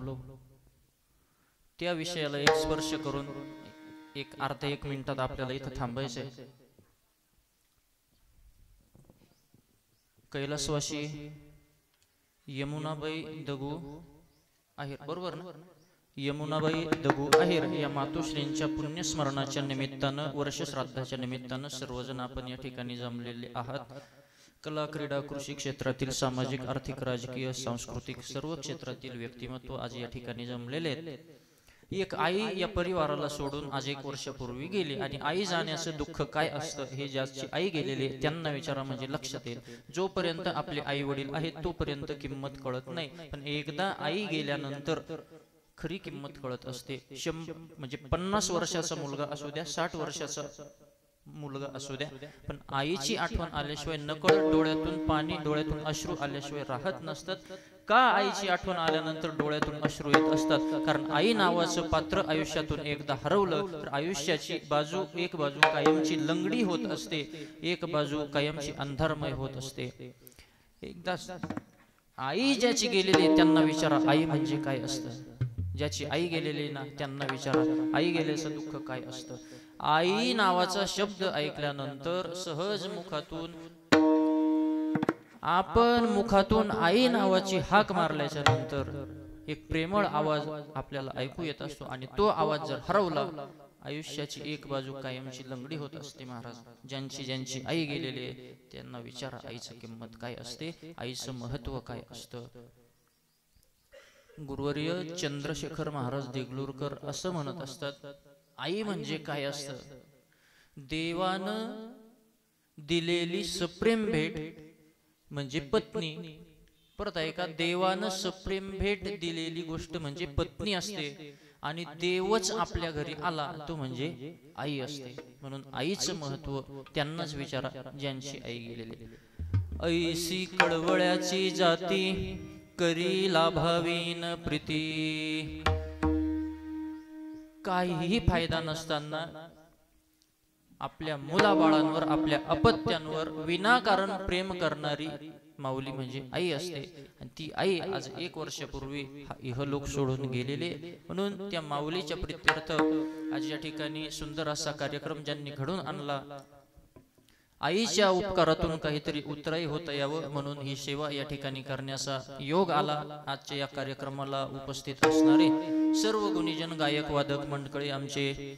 त्या विषयाला एक स्पर्श करून एक अर्धा एक मिनिटात आपल्याला इथं थांबायचंय। कैलासवासी यमुनाबाई दगू आहेर, बरोबर ना? यमुनाबाई दगू आहेर या मातोश्रींच्या पुण्यस्मरणाच्या निमित्तानं वर्षश्राद्धाच्या निमित्तानं सर्वजण आपण या ठिकाणी जमलेले आहात। कला क्रीडा कृषी क्षेत्रातील सामाजिक आर्थिक राजकीय सांस्कृतिक सर्व क्षेत्रातील व्यक्तिमत्व आज या ठिकाणी जमलेले आहेत। एक आई या परिवाराला सोडून आज 1 वर्षापूर्वी गेली आणि आई जाण्याचं दुःख काय असतं हे ज्याची आई गेलेली त्यांना विचारा म्हणजे लक्षात येईल। जोपर्यंत आपले आई वडील आहेत तोपर्यंत किंमत कळत नाही, पण एकदा आई गेल्यानंतर खरी किंमत कळत असते। म्हणजे 50 वर्षाचा मुलगा असू द्या, 60 वर्षाचा मुलगा असू द्या, पण आईची आठवण आल्याशिवाय नकळत डोळ्यातून पाणी, डोळ्यातून अश्रू आल्याशिवाय राहत नसतात। का आईची आठवण आल्यानंतर डोळ्यातून अश्रू येत असतात? कारण आई नावाचं पात्र आयुष्यातून एकदा हरवलं तर आयुष्याची एक बाजू कायमची लंगडी होत असते, एक बाजू कायमची अंधारमय होत असते। एकदा आई ज्याची गेलेली त्यांना विचारा आई म्हणजे काय असतं। ज्याची आई गेलेली ना त्यांना विचारा आई गेल्याचं दुःख काय असतं। आई नावाचा शब्द ऐकल्यानंतर सहज मुखातून आई नावाची हाक मारल्याच्या नंतर एक प्रेमळ आवाज आपल्याला ऐकू येत असतो आणि तो आवाज जर हरवला आयुष्याची एक बाजू कायमची लंगडी होत असते। महाराज ज्यांची आई गेलेली आहे त्यांना विचारा आईची किंमत काय असते, आईचं महत्व काय असतं। गुरुवर्य चंद्रशेखर महाराज देगलूरकर असं म्हणत असतात, आई म्हणजे काय असतं? देवानं दिलेली सप्रेम भेट म्हणजे पत्नी। परत ऐका, देवानं सप्रेम भेट दिलेली गोष्ट म्हणजे पत्नी असते आणि देवच आपल्या घरी आला तो म्हणजे आई असते. म्हणून आईचं महत्व त्यांनाच विचारा ज्यांची आई गेलेली. ऐसी कळवळ्याची जाती करी लाभावीन प्रीती. काहीही फायदा नसताना आपल्या मुलाबाळांवर आपल्या अपत्यांवर विनाकारण प्रेम करणारी माऊली म्हणजे आई असते. आणि ती आई आज 1 वर्षापूर्वी हा इहलोक सोडून गेलेले. म्हणून त्या माऊलीच्या प्रीत्यर्थ आज या ठिकाणी सुंदर असा कार्यक्रम ज्यांनी घडून आणला, आईच्या उपकारातून काहीतरी उतराई होता यावं म्हणून ही सेवा या ठिकाणी करण्याचा योग आला. आजच्या या कार्यक्रमाला उपस्थित असणारे सर्व गुणीजन, गायक, वादक मंडळी, आमचे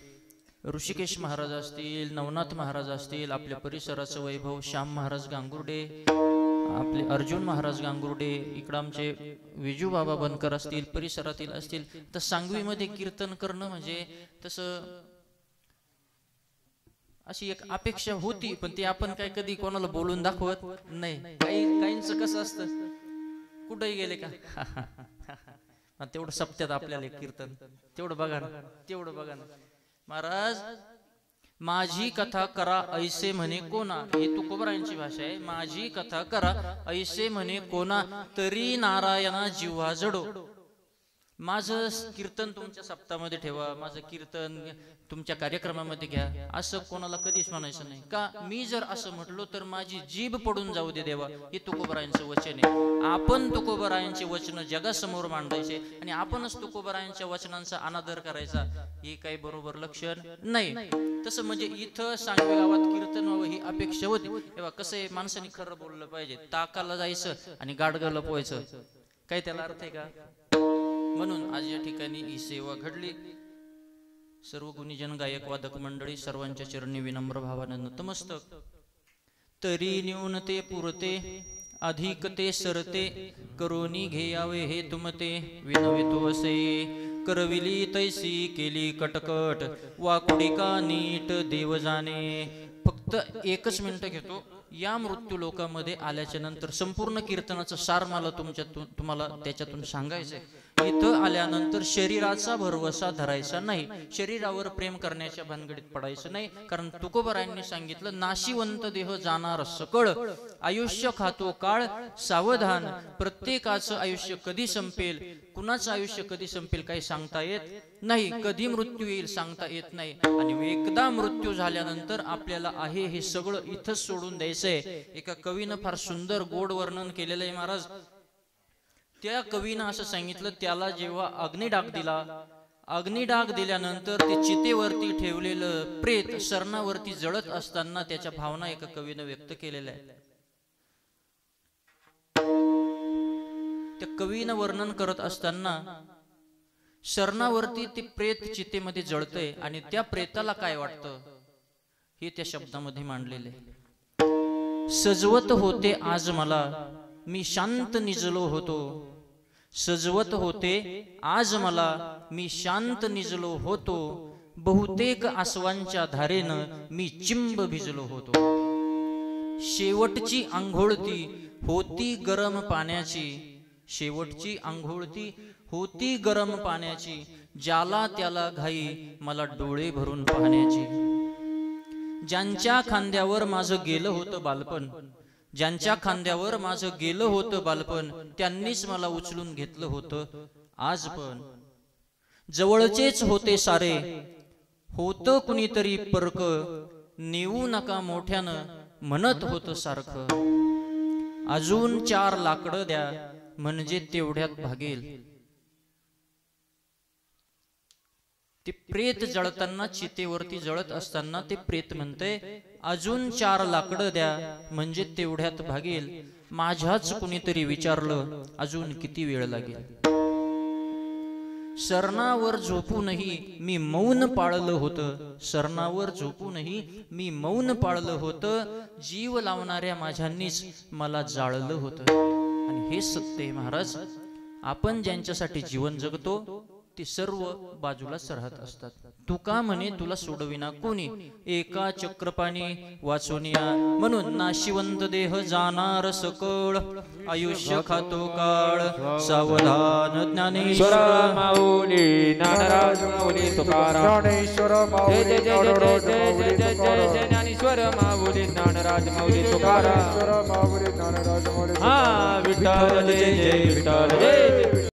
ऋषिकेश महाराज असतील, नवनाथ महाराज असतील, आपल्या परिसराचं वैभव श्याम महाराज गांगुर्डे, आपले अर्जुन महाराज गांगुर्डे, इकडं आमचे विजू बाबा बनकर असतील, परिसरातील असतील. तर सांगवीमध्ये कीर्तन करणं म्हणजे तसं अशी एक अपेक्षा होती, पण ती आपण काय कधी कोणाला बोलून दाखवत नाही. काहींचं कसं असतं, कुठेही गेले का तेवढं सप्त्यात आपल्याला कीर्तन, तेवढं बघा ना, तेवढं बघा ना. महाराज माझी कथा करा ऐसे म्हणे कोणा, ही तुकोबरायांची भाषा आहे. माझी कथा करा ऐसे म्हणे कोणा, तरी नारायणा जिव्हा जडो. माझं कीर्तन तुमच्या सप्ताहामध्ये ठेवा, माझं कीर्तन तुमच्या कार्यक्रमामध्ये घ्या, असं कोणाला कधीच म्हणायचं नाही. का मी जर असं म्हटलो तर माझी जीभ पडून जाऊ दे देवा, हे तुकोबरायांचं वचन आहे. आपण तुकोबरायांचे वचन जगासमोर मांडायचे आणि आपणच तुकोबरायांच्या वचनांचा अनादर करायचा, हे काही बरोबर लक्षण नाही. तसं म्हणजे इथं सांगवी गावात कीर्तन व्हावं ही अपेक्षा होती. तेव्हा कसं आहे, माणसाने खरं बोललं पाहिजे. ताकाला जायचं आणि गाडगं लपवायचं, काय त्याला अर्थ आहे का? म्हणून आज या ठिकाणी ही सेवा घडली. सर्व गुणीजन, गायक, वादक मंडळी सर्वांच्या चरणी विनम्र भावानं नतमस्तक. तरी न्यूनते पुरते अधिक ते सरते, करोनी घेयावे हे तुमते विनवे तो असे. करविली तैसी केली कटकट, वाकुडिका नीट देव जाणे. फक्त 1च मिनिट घेतो. या मृत्यू लोकामध्ये आल्याच्या नंतर संपूर्ण कीर्तनाचं सार मला तुम्हाला त्याच्यातून सांगायचंय. इथं आल्यानंतर शरीराचा भरवसा धरायचा नाही, शरीरावर प्रेम करण्याच्या भानगडीत पडायचं नाही. कारण तुकोबरायांनी सांगितलं, नाशिवंत देह जाणार सकळ, आयुष्य खातो काळ सावधान. प्रत्येकाचं आयुष्य कधी संपेल, कुणाचं आयुष्य कधी संपेल काही सांगता येत नाही. कधी मृत्यू येईल सांगता येत नाही. आणि एकदा मृत्यू झाल्यानंतर आपल्याला आहे हे सगळं इथंच सोडून द्यायचंय. एका कवीनं फार सुंदर गोड वर्णन केलेलं आहे महाराज. त्या कवीनं असं सांगितलं, त्याला जेव्हा अग्निडाग दिला, अग्निडाग दिल्यानंतर ते चितेवरती ठेवलेलं प्रेत शरणावरती जळत असताना त्याच्या भावना एका कवीनं व्यक्त केलेल्या आहेत. त्या कवीनं वर्णन करत असताना शरणावरती ते प्रेत चितेमध्ये जळतंय आणि त्या प्रेताला काय वाटतं हे त्या शब्दामध्ये मांडलेले. सजवत होते आज मला मी शांत निजलो होतो, सजवत होते आज मला मी शांत निजलो होतो. बहुतेक आसवांच्या धारेनं मी चिंब भिजलो होतो. शेवटची आंघोळ ती होती गरम पाण्याची, शेवटची आंघोळ ती होती गरम पाण्याची. ज्याला त्याला घाई मला डोळे भरून पाहण्याची. ज्यांच्या खांद्यावर माझं गेलं होतं बालपण, ज्यांच्या खांद्यावर माझं गेलं होतं बालपण, त्यांनीच मला उचलून घेतलं होतं आज पण. जवळचेच होते सारे, होतं कुणीतरी परक, नेऊ नका मोठ्यानं म्हणत होतं सारखं. अजून 4 लाकडं द्या म्हणजे तेवढ्यात भागेल. ते प्रेत जळताना, चितेवरती जळत असताना ते प्रेत म्हणते, अजून 4 लाकडं द्या म्हणजे तेवढ्यात भागेल. माझ्याच कुणीतरी विचारलं अजून किती वेळ लागेल. शरणावर झोपूनही मी मौन पाळलं होतं, शरणावर झोपूनही मी मौन पाळलं होतं. जीव लावणाऱ्या माझ्यांनीच मला जाळलं होतं. आणि हे सत्य आहे महाराज. आपण ज्यांच्यासाठी जीवन जगतो ते सर्व बाजूलाच राहत असतात. तुका म्हणे तुला सोडविना कोणी, एका चक्रपाणी वाचोनिया. म्हणून नाशिवंत देह जाणार सकळ, आयुष्य खातो काळ सावधान ज्ञानेश्वर माऊली ज्ञानराज माऊली तुकाराम. ज्ञानेश्वर जय जय जय जय जय जय जय जय जय ज्ञानेश्वर माऊली ज्ञानराज माऊली तुकाराम. माऊली ज्ञानराज माऊली हा विठ्ठल जय जय विठ्ठल जय.